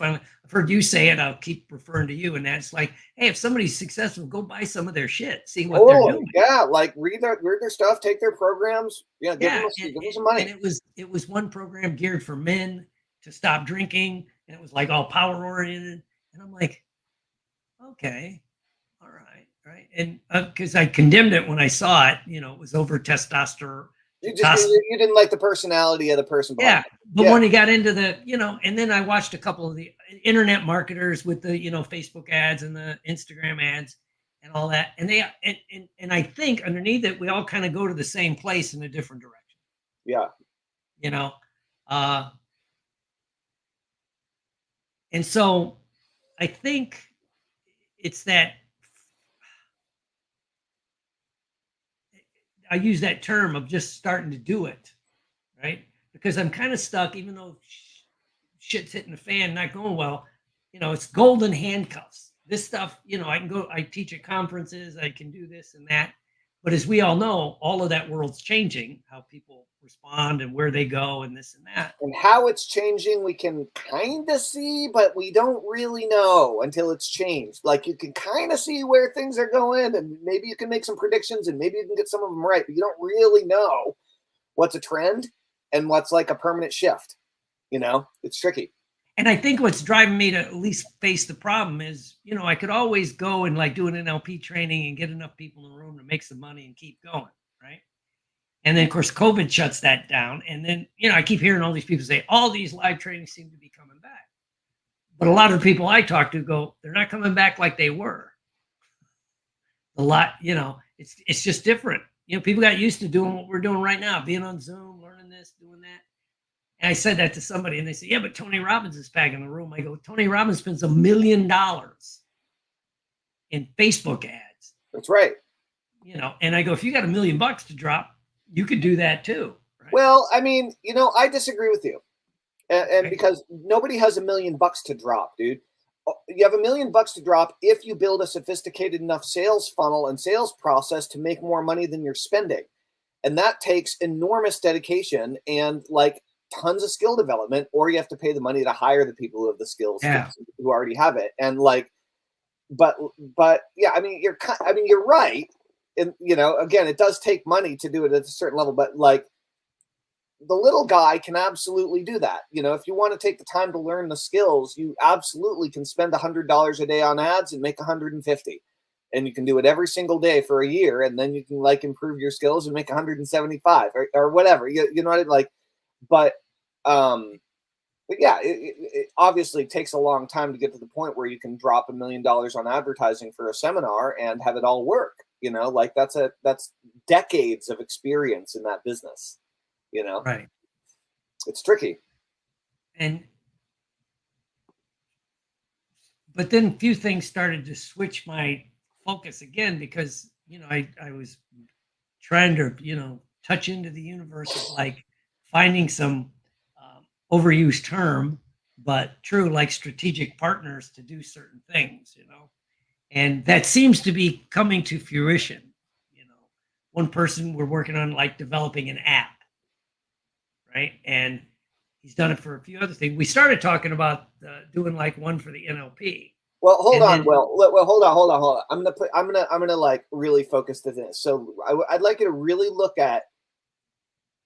heard you say it. I'll keep referring to you. And that's like, hey, if somebody's successful, go buy some of their shit. See what they're doing. Yeah, like read their stuff, take their programs. Yeah, give them some money. And it was one program geared for men to stop drinking, and it was like all power oriented. And I'm like, okay, all right. And because I condemned it when I saw it, it was over testosterone. You didn't like the personality of the person. Yeah. But when he got into the, and then I watched a couple of the internet marketers with the, Facebook ads and the Instagram ads and all that. And and I think underneath it, we all kind of go to the same place in a different direction. Yeah. And so I think it's that I use that term of just starting to do it, right? Because I'm kind of stuck, even though shit's hitting the fan, not going well. It's golden handcuffs. This stuff, I teach at conferences, I can do this and that. But as we all know, all of that world's changing, how people respond and where they go and this and that. And how it's changing, we can kind of see, but we don't really know until it's changed. Like, you can kind of see where things are going, and maybe you can make some predictions, and maybe you can get some of them right, but you don't really know what's a trend and what's like a permanent shift. It's tricky. And I think what's driving me to at least face the problem is, I could always go and like do an NLP training and get enough people in the room to make some money and keep going, right? And then, of course, COVID shuts that down. And then, I keep hearing all these people say, all these live trainings seem to be coming back. But a lot of the people I talk to go, they're not coming back like they were. A lot, it's just different. People got used to doing what we're doing right now, being on Zoom, learning this, doing that. And I said that to somebody, and they said, yeah, but Tony Robbins is back in the room. I go, Tony Robbins spends $1 million in Facebook ads. That's right. And I go, if you got $1 million to drop, you could do that too. Right? Well, I mean, I disagree with you. And because nobody has $1 million to drop, dude. You have $1 million to drop if you build a sophisticated enough sales funnel and sales process to make more money than you're spending. And that takes enormous dedication and like tons of skill development, or you have to pay the money to hire the people who have the skills who already have it. And like, but yeah, I mean, you're right. And, again, it does take money to do it at a certain level, but like the little guy can absolutely do that. If you want to take the time to learn the skills, you absolutely can spend $100 a day on ads and make 150. And you can do it every single day for a year. And then you can like improve your skills and make 175 or whatever, you know what I mean? Like, but yeah, it obviously takes a long time to get to the point where you can drop $1 million on advertising for a seminar and have it all work. Like that's decades of experience in that business. Right. It's tricky. But then a few things started to switch my focus again, because I was trying to touch into the universe of like finding some overused term, but true, like strategic partners to do certain things, and that seems to be coming to fruition. One person we're working on like developing an app, right? And he's done it for a few other things. We started talking about doing like one for the NLP. Well, hold on. Hold on. I'm gonna like really focus to this. So I'd like you to really look at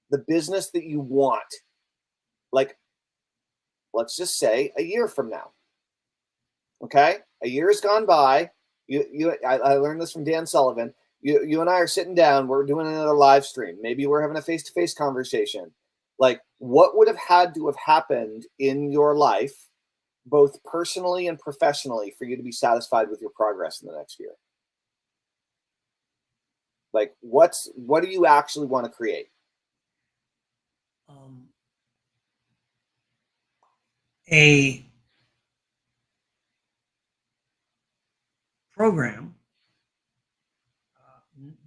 the business that you want. Like, let's just say a year from now. Okay, a year has gone by. I learned this from Dan Sullivan. You and I are sitting down, we're doing another live stream. Maybe we're having a face-to-face conversation. Like, what would have had to have happened in your life, both personally and professionally, for you to be satisfied with your progress in the next year? Like, what do you actually want to create? A program,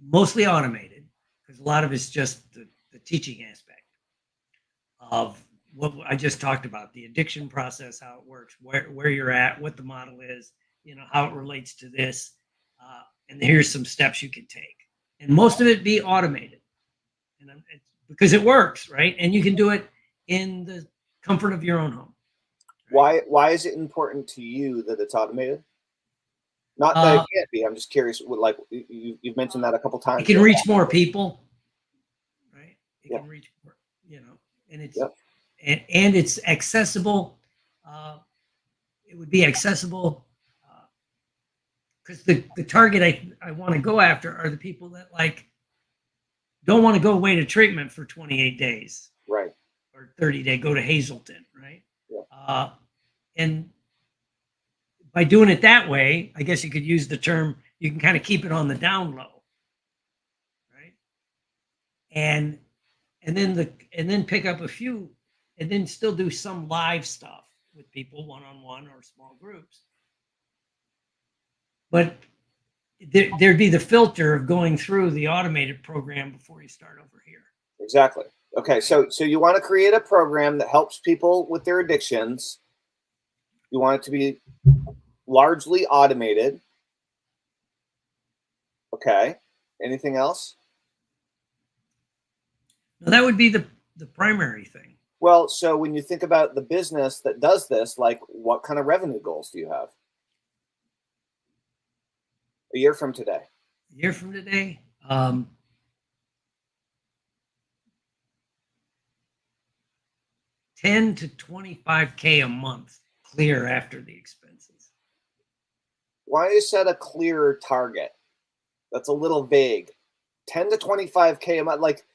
mostly automated, because a lot of it's just the teaching aspect of what I just talked about, the addiction process, how it works, where you're at, what the model is, how it relates to this, and here's some steps you can take. And most of it be automated, and because it works, right? And you can do it in the comfort of your own home. Right? Why is it important to you that it's automated? Not that it can't be. I'm just curious. Like, you've mentioned that a couple times. It can reach more people, right? It can reach more, and it's and it's accessible. It would be accessible because the target I want to go after are the people that don't want to go away to treatment for 28 days, right? Or 30 days. Go to Hazleton, right? Yeah. And by doing it that way, I guess you could use the term, you can kind of keep it on the down low, right? And then pick up a few, and then still do some live stuff with people one-on-one or small groups. But there'd be the filter of going through the automated program before you start over here. Exactly. Okay, so you want to create a program that helps people with their addictions. You want it to be largely automated. Okay. Anything else? No, that would be the primary thing. Well, so when you think about the business that does this, like, what kind of revenue goals do you have? A year from today. A year from today? $10,000 to $25,000 a month, clear after the expenses. Why you set a clearer target? That's a little vague. 10 to 25K a month, like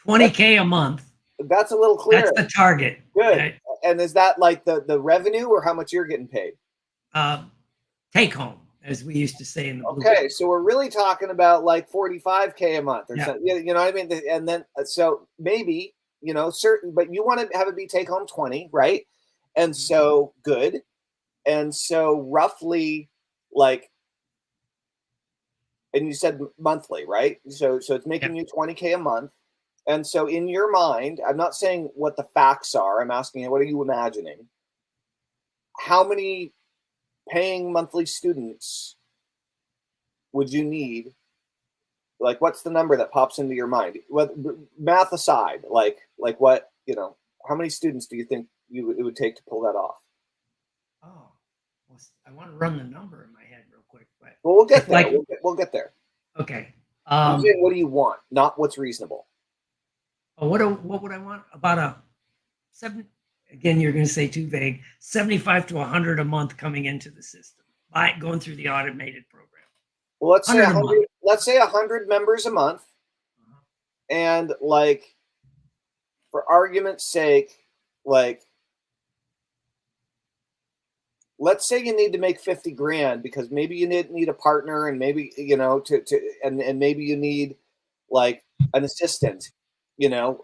$20K a month. That's a little clearer. That's the target. Good. Yeah. And is that like the revenue or how much you're getting paid? Take home, as we used to say in the Okay, so we're really talking about like 45K a month or something. You know what I mean? And then so maybe, certain, but you want to have it be take home 20, right? And so good. And so roughly like, and you said monthly, right? So it's making you 20K a month. And so in your mind, I'm not saying what the facts are. I'm asking you, what are you imagining? How many paying monthly students would you need? Like, what's the number that pops into your mind? Math aside, like what, how many students do you think it would take to pull that off? Oh, well, I want to run the number in my head real quick, but well, we'll get there. We'll get there. Okay. I'm saying, what do you want? Not what's reasonable. What would I want? About a 7. Again, you're going to say too vague. 75 to 100 a month coming into the system by going through the automated program. Well, let's say 100. Let's say 100 members a month, and like, for argument's sake, like, let's say you need to make 50 grand because maybe you need a partner, and maybe and maybe you need like an assistant. A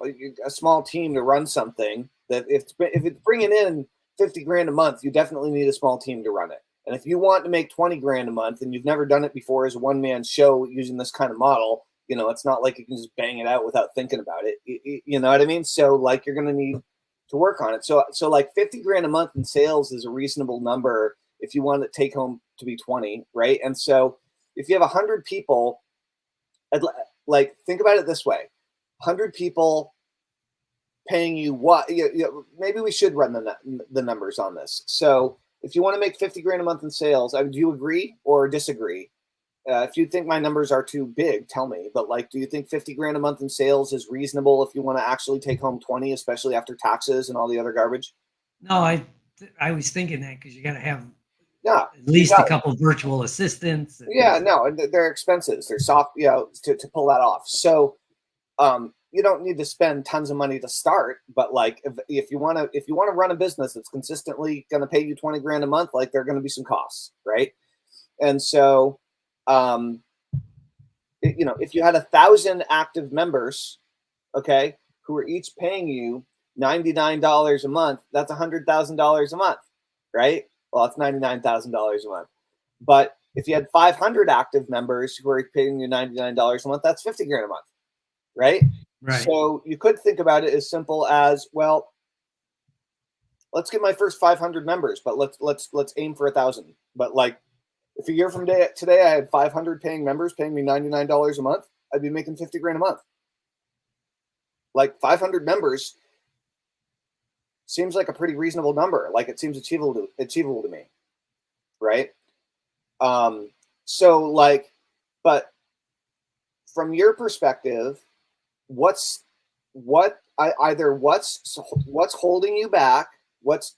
small team to run something that if it's bringing in 50 grand a month, you definitely need a small team to run it. And if you want to make 20 grand a month and you've never done it before as a one-man show using this kind of model, it's not like you can just bang it out without thinking about it. You know what I mean? So like, you're going to need to work on it. So like 50 grand a month in sales is a reasonable number if you want to take home to be 20, right? And so if you have 100 people, like, think about it this way. 100 people paying you what? Maybe we should run the numbers on this. So if you want to make 50 grand a month in sales, do you agree or disagree? If you think my numbers are too big, tell me. But like, do you think 50 grand a month in sales is reasonable if you want to actually take home 20, especially after taxes and all the other garbage? No, I was thinking that because you got to have Yeah, at least a couple virtual assistants. Yeah, no, they're expenses. They're soft, to pull that off. So you don't need to spend tons of money to start, but like if you want to run a business that's consistently going to pay you 20 grand a month, like there are going to be some costs, right? And so if you had 1,000 active members, okay, who are each paying you $99 a month, that's $100,000 a month, right? Well, it's $99,000 a month. But if you had 500 active members who are paying you $99 a month, that's 50 grand a month, right? Right. So you could think about it as simple as, well, let's get my first 500 members, but let's aim for 1,000. But like, if a year from today I had 500 paying members paying me $99 a month, I'd be making 50 grand a month. Like 500 members seems like a pretty reasonable number. Like it seems achievable to me, right? So like, but from your perspective, what's holding you back, what's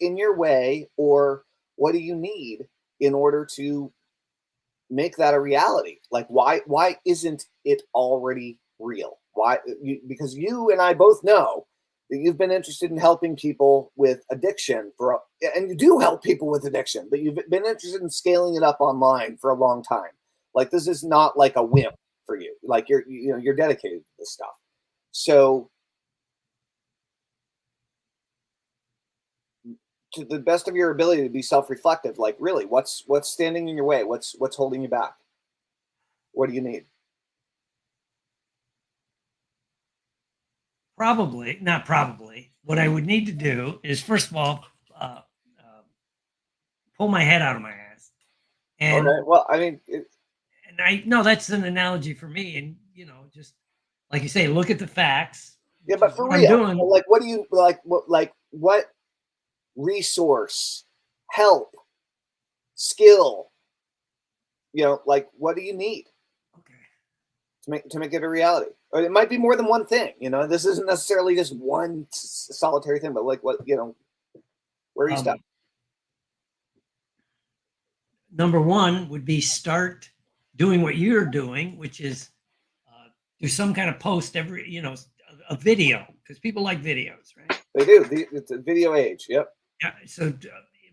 in your way, or what do you need in order to make that a reality? Like why isn't it already real? Because you and I both know that you've been interested in helping people with addiction and you do help people with addiction, but you've been interested in scaling it up online for a long time. Like this is not like a whim for you. Like you're dedicated to this stuff. So to the best of your ability to be self-reflective, like really what's standing in your way? What's holding you back? What do you need? Not probably. What I would need to do is, first of all, pull my head out of my ass. And okay. Well, I mean, and I know that's an analogy for me. And just like you say, look at the facts. Yeah, but for real, like, what do you like? What resource, help, skill? Like, what do you need? Okay. To make it a reality? Or it might be more than one thing. This isn't necessarily just one solitary thing, but like, where are you stuck? Number one would be start doing what you're doing, which is do some kind of post every, a video, because people like videos, right? They do. It's a video age. Yep. Yeah. So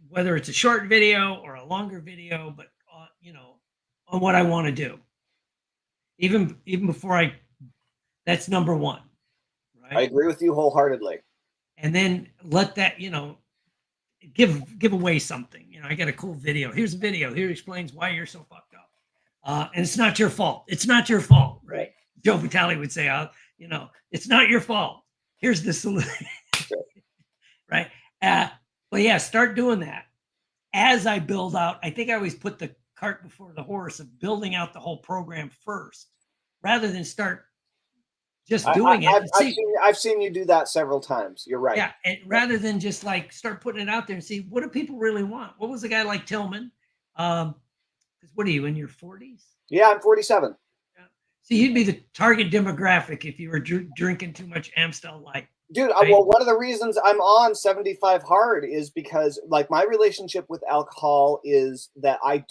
whether it's a short video or a longer video, but on what I want to do, even before that's number one. Right. I agree with you wholeheartedly. And then let that, give away something. I got a cool video. Here's a video. Here explains why you're so fucked up. And it's not your fault. It's not your fault, right? Joe Vitale would say, it's not your fault. Here's the solution, right? But yeah, start doing that. As I build out, I think I always put the cart before the horse of building out the whole program first, rather than start just doing it. I've seen you do that several times. You're right. Yeah, and rather than just like start putting it out there and see what do people really want. What was a guy like Tellman? Because what are you, in your 40s? Yeah, I'm 47. Yeah. So you'd be the target demographic if you were drinking too much Amstel Light. Dude, right? Well, one of the reasons I'm on 75 hard is because like my relationship with alcohol is that I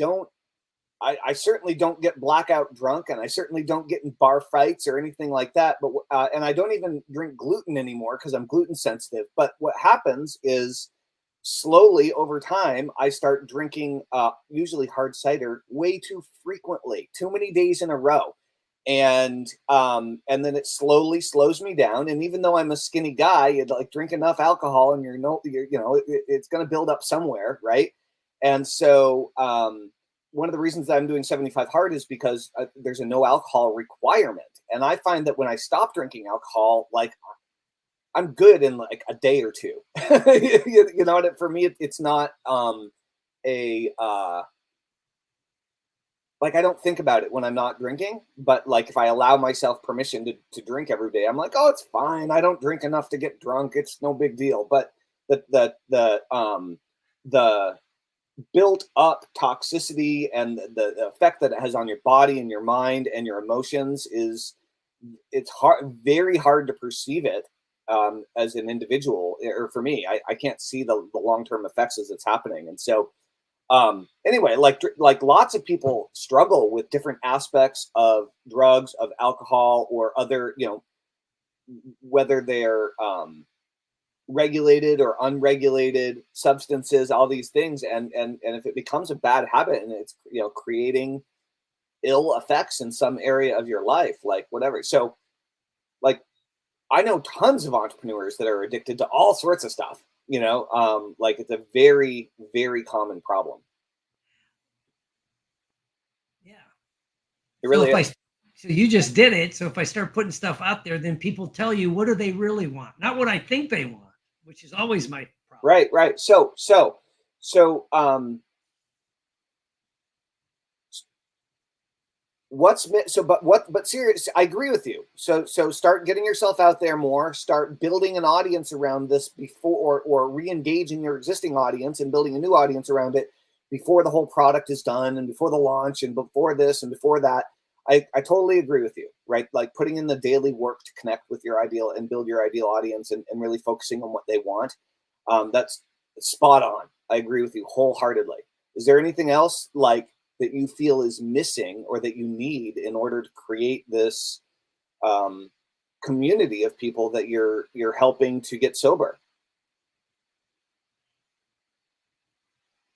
certainly don't get blackout drunk, and I certainly don't get in bar fights or anything like that. But and I don't even drink gluten anymore because I'm gluten sensitive. But what happens is slowly over time, I start drinking usually hard cider way too frequently, too many days in a row. And then it slowly slows me down. And even though I'm a skinny guy, you'd like drink enough alcohol and it's going to build up somewhere. Right. And so, one of the reasons that I'm doing 75 hard is because there's a no alcohol requirement. And I find that when I stop drinking alcohol, like I'm good in like a day or two, for me, it's not like I don't think about it when I'm not drinking, but like if I allow myself permission to drink every day, I'm like, oh, it's fine. I don't drink enough to get drunk. It's no big deal. But the built up toxicity and the effect that it has on your body and your mind and your emotions it's very hard to perceive it as an individual, or for me, I can't see the long-term effects as it's happening. And so anyway, like lots of people struggle with different aspects of drugs, of alcohol, or other, whether they're regulated or unregulated substances, all these things. And if it becomes a bad habit and it's, creating ill effects in some area of your life, like whatever. So like, I know tons of entrepreneurs that are addicted to all sorts of stuff, like it's a very, very common problem. Yeah. It really is. So you just did it. So if I start putting stuff out there, then people tell you, what do they really want? Not what I think they want, which is always my problem. Right. So, but seriously, I agree with you. So start getting yourself out there more, start building an audience around this before, or re-engaging your existing audience and building a new audience around it before the whole product is done, and before the launch, and before this and before that. I totally agree with you, right? Like putting in the daily work to connect with your ideal and build your ideal audience, and really focusing on what they want. That's spot on. I agree with you wholeheartedly. Is there anything else like that you feel is missing, or that you need in order to create this community of people that you're helping to get sober?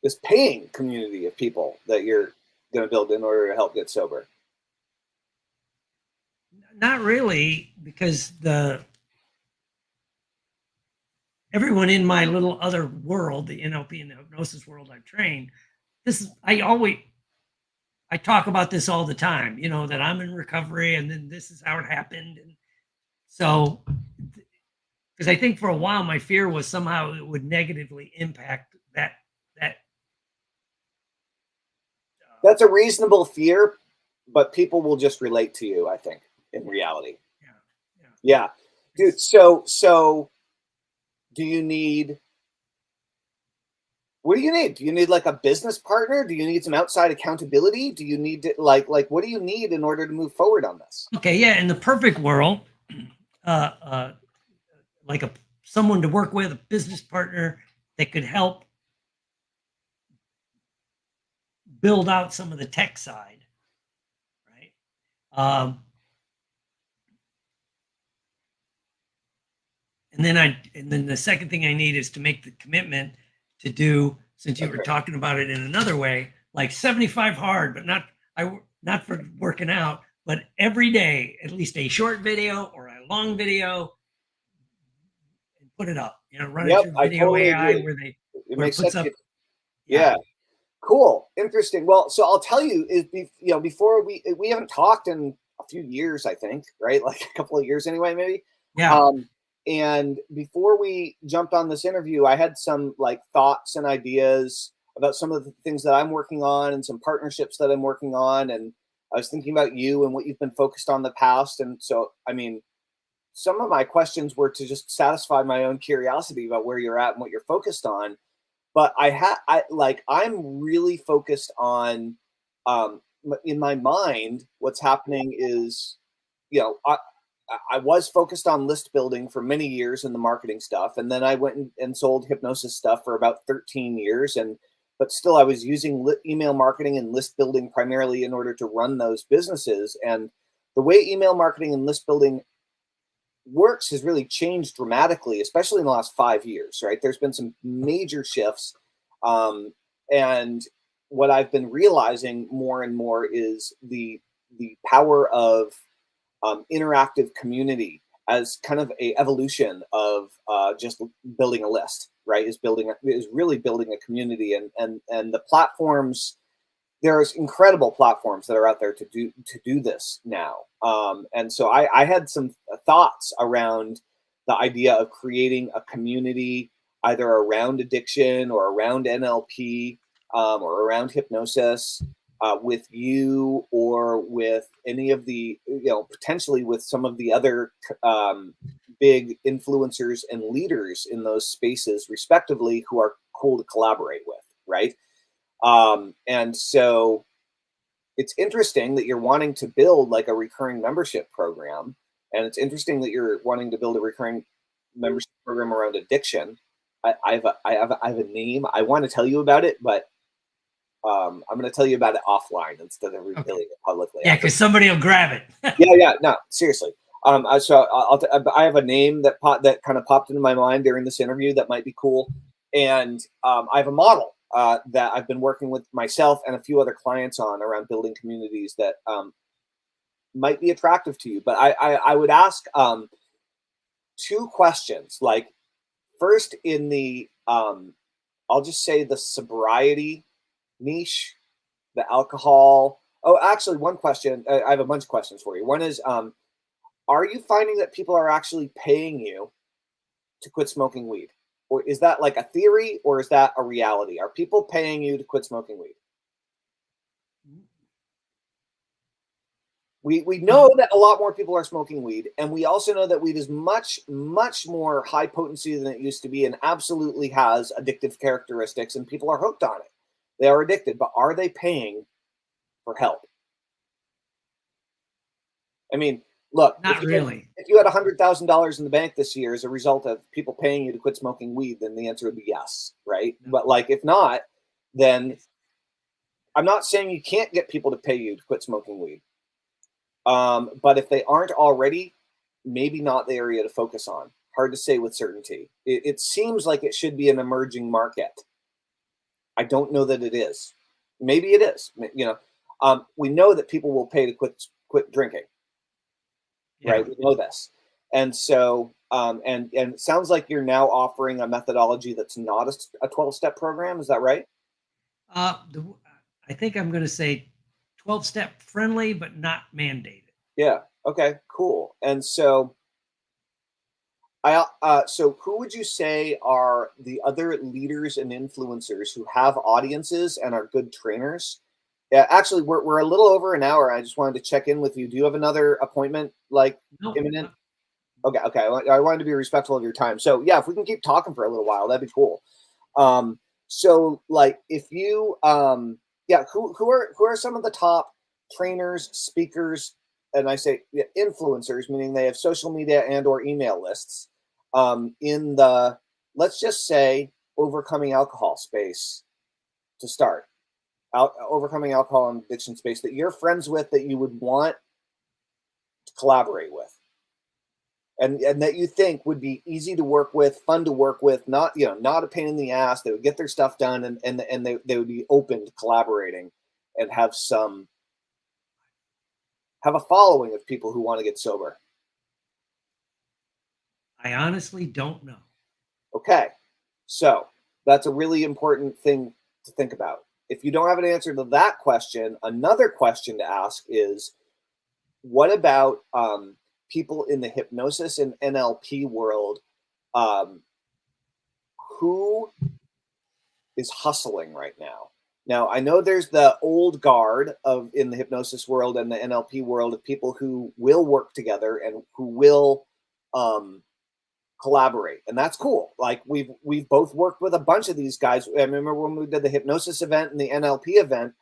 This paying community of people that you're going to build in order to help get sober. Not really, because everyone in my little other world, the NLP and the hypnosis world I've trained, I talk about this all the time, that I'm in recovery, and then this is how it happened. And so, because I think for a while my fear was somehow it would negatively impact that. That's a reasonable fear, but people will just relate to you, I think, in reality. Yeah. Dude, so do you need, what do you need? Do you need like a business partner? Do you need some outside accountability? Do you need to like what do you need in order to move forward on this? Okay, yeah, in the perfect world, like someone to work with, a business partner that could help build out some of the tech side, right? And then the second thing I need is to make the commitment to do, since you were talking about it in another way, like 75 hard, but not for working out, but every day, at least a short video or a long video, and put it up, run it through video totally AI agree. where it makes puts sense. up. Yeah. Cool. Interesting. Well, so I'll tell you, before we haven't talked in a few years, I think, right? Like a couple of years anyway, maybe. Yeah. And before we jumped on this interview, I had some like thoughts and ideas about some of the things that I'm working on and some partnerships that I'm working on. And I was thinking about you and what you've been focused on in the past. And so, I mean, some of my questions were to just satisfy my own curiosity about where you're at and what you're focused on. But I'm really focused on, in my mind, what's happening is, I was focused on list building for many years in the marketing stuff. And then I went and sold hypnosis stuff for about 13 years. But still I was using email marketing and list building primarily in order to run those businesses. And the way email marketing and list building works has really changed dramatically, especially in the last 5 years, right? There's been some major shifts. And what I've been realizing more and more is the power of interactive community as kind of a evolution of just building a list, right? Is really building a community, and the platforms. There's incredible platforms that are out there to do this now. And so I had some thoughts around the idea of creating a community either around addiction or around NLP or around hypnosis with you, or with any of the, potentially with some of the other big influencers and leaders in those spaces, respectively, who are cool to collaborate with, right? And so it's interesting that you're wanting to build like a recurring membership program. And it's interesting that you're wanting to build a recurring membership program around addiction. I have a name. I want to tell you about it, but I'm going to tell you about it offline instead of revealing it publicly. Yeah, because somebody will grab it. Yeah. No, seriously. So I have a name that kind of popped into my mind during this interview that might be cool, and I have a model that I've been working with myself and a few other clients on around building communities that might be attractive to you. But I would ask two questions. Like, first, in the I'll just say the sobriety niche, the alcohol. Oh, actually, one question. I have a bunch of questions for you. One is, are you finding that people are actually paying you to quit smoking weed? Or is that like a theory, or is that a reality? Are people paying you to quit smoking weed? We know that a lot more people are smoking weed, and we also know that weed is much, much more high potency than it used to be, and absolutely has addictive characteristics, and people are hooked on it. They are addicted, but are they paying for help? I mean, look, Not really. If you had $100,000 in the bank this year as a result of people paying you to quit smoking weed, then the answer would be yes, right? No. But like, if not, then I'm not saying you can't get people to pay you to quit smoking weed. But if they aren't already, maybe not the area to focus on. Hard to say with certainty. It seems like it should be an emerging market. I don't know that it is. Maybe it is. You know, we know that people will pay to quit drinking. Yeah. Right? We know this. And so, and it sounds like you're now offering a methodology that's not a 12-step program. Is that right? I think I'm going to say 12-step friendly, but not mandated. Yeah. Okay, cool. And so so who would you say are the other leaders and influencers who have audiences and are good trainers? Yeah, actually, we're a little over an hour. I just wanted to check in with you. Do you have another appointment imminent? Okay. I wanted to be respectful of your time. So yeah, if we can keep talking for a little while, that'd be cool. So like, if you who are some of the top trainers, speakers, and I say influencers, meaning they have social media and or email lists in the, let's just say, overcoming alcohol space to start. Overcoming alcohol and addiction space that you're friends with, that you would want to collaborate with, and that you think would be easy to work with, fun to work with, not a pain in the ass. They would get their stuff done, and they would be open to collaborating and have a following of people who want to get sober. I honestly don't know. Okay, so that's a really important thing to think about. If you don't have an answer to that question, another question to ask is, what about people in the hypnosis and NLP world who is hustling right now? Now, I know there's the old guard in the hypnosis world and the NLP world of people who will work together and who will collaborate, and that's cool. Like, we've both worked with a bunch of these guys. I remember when we did the hypnosis event and the NLP event,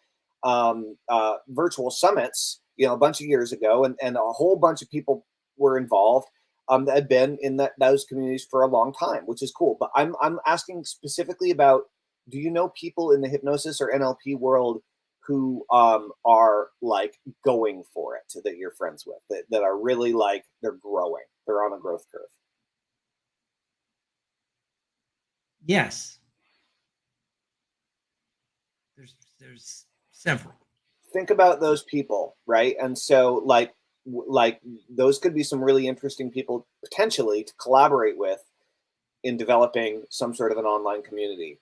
virtual summits, a bunch of years ago, and a whole bunch of people were involved that had been in those communities for a long time, which is cool. But I'm asking specifically about, do you know people in the hypnosis or NLP world who are like going for it, that you're friends with, that are really like, they're growing, they're on a growth curve? Yes. There's several. Think about those people, right? And so like those could be some really interesting people potentially to collaborate with in developing some sort of an online community,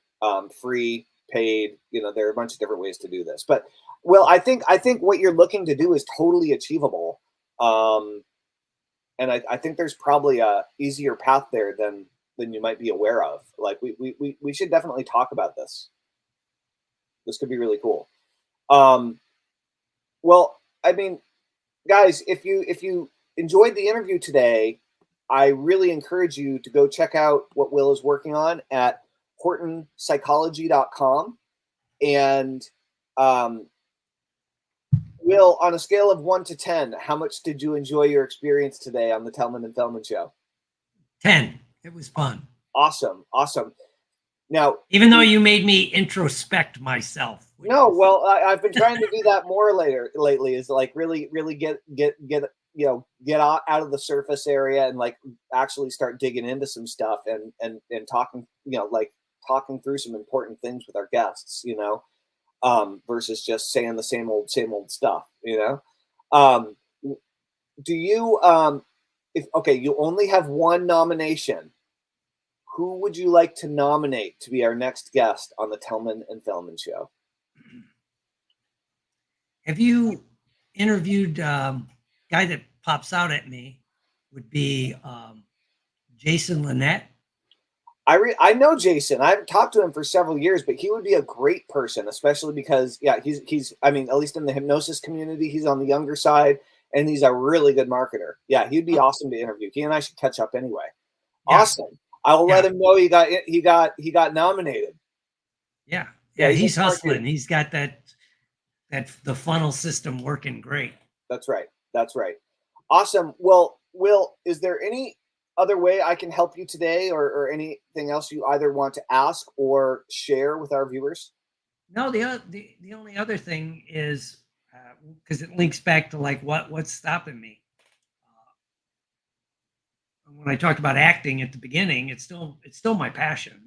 free, paid. There are a bunch of different ways to do this. But I think what you're looking to do is totally achievable, and I think there's probably a easier path there than you might be aware of. Like, we should definitely talk about this. This could be really cool. Well, I mean, guys, if you enjoyed the interview today, I really encourage you to go check out what Will is working on at hortonpsychology.com. And Will, on a scale of 1 to 10, how much did you enjoy your experience today on the Tellman and Fellman show? 10. It was fun. Awesome. Now, even though you made me introspect myself. No, well, I've been trying to do that more lately. Is like really get out of the surface area and like actually start digging into some stuff and talking, like talking through some important things with our guests, versus just saying the same old stuff, Do you you only have one nomination, who would you like to nominate to be our next guest on the Tellman and Fellman show? Have you interviewed guy that pops out at me would be Jason Linett? I know Jason. I've talked to him for several years, but he would be a great person, especially because he's I mean, at least in the hypnosis community, he's on the younger side and he's a really good marketer. Yeah, he'd be awesome to interview. He and I should catch up anyway. Yeah. Awesome. I will let him know he got nominated. Yeah, he's hustling. He's got that the funnel system working great. That's right. Awesome. Well, Will, is there any other way I can help you today, or anything else you either want to ask or share with our viewers? No, the only other thing is because it links back to like what's stopping me. When I talked about acting at the beginning, it's still my passion.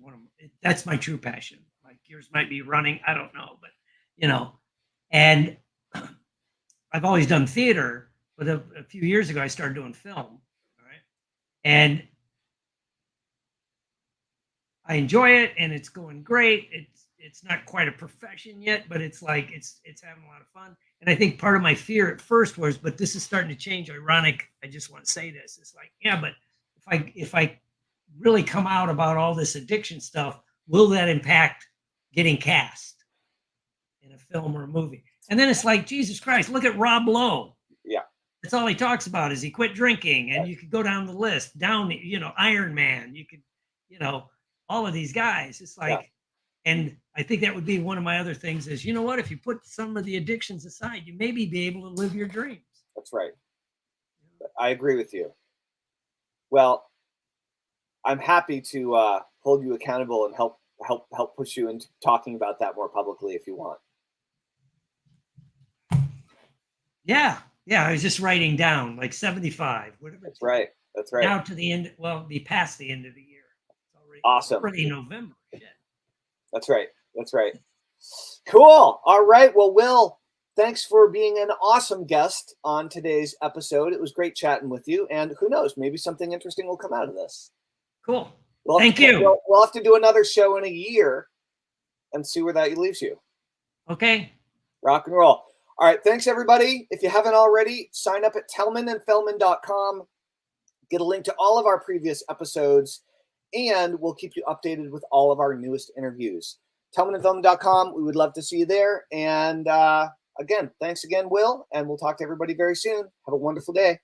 That's my true passion. Like yours might be running, I don't know, but and I've always done theater, but a few years ago I started doing film. All right, and I enjoy it, and it's going great. It's not quite a profession yet, but it's like it's having a lot of fun. And I think part of my fear at first was, but this is starting to change. Ironic. I just want to say this. It's like, yeah, but if I really come out about all this addiction stuff, will that impact getting cast in a film or a movie? And then it's like, Jesus Christ, look at Rob Lowe. Yeah. That's all he talks about is he quit drinking. And you could go down the list, Iron Man, you could, all of these guys. It's like, and I think that would be one of my other things is, you know what, if you put some of the addictions aside, you maybe be able to live your dreams. That's right. I agree with you. Well, I'm happy to hold you accountable and help push you into talking about that more publicly if you want. Yeah. I was just writing down like 75, whatever. That's right. Now to the end. Well, be past the end of the year. It's already November. Shit. That's right. Cool. All right. Well, Will, thanks for being an awesome guest on today's episode. It was great chatting with you. And who knows, maybe something interesting will come out of this. Cool. Thank you. We'll have to do another show in a year and see where that leaves you. Okay. Rock and roll. All right. Thanks, everybody. If you haven't already, sign up at tellmanandfellman.com. Get a link to all of our previous episodes, and we'll keep you updated with all of our newest interviews. Tellmanandfellman.com. We would love to see you there. And again, thanks again, Will, and we'll talk to everybody very soon. Have a wonderful day.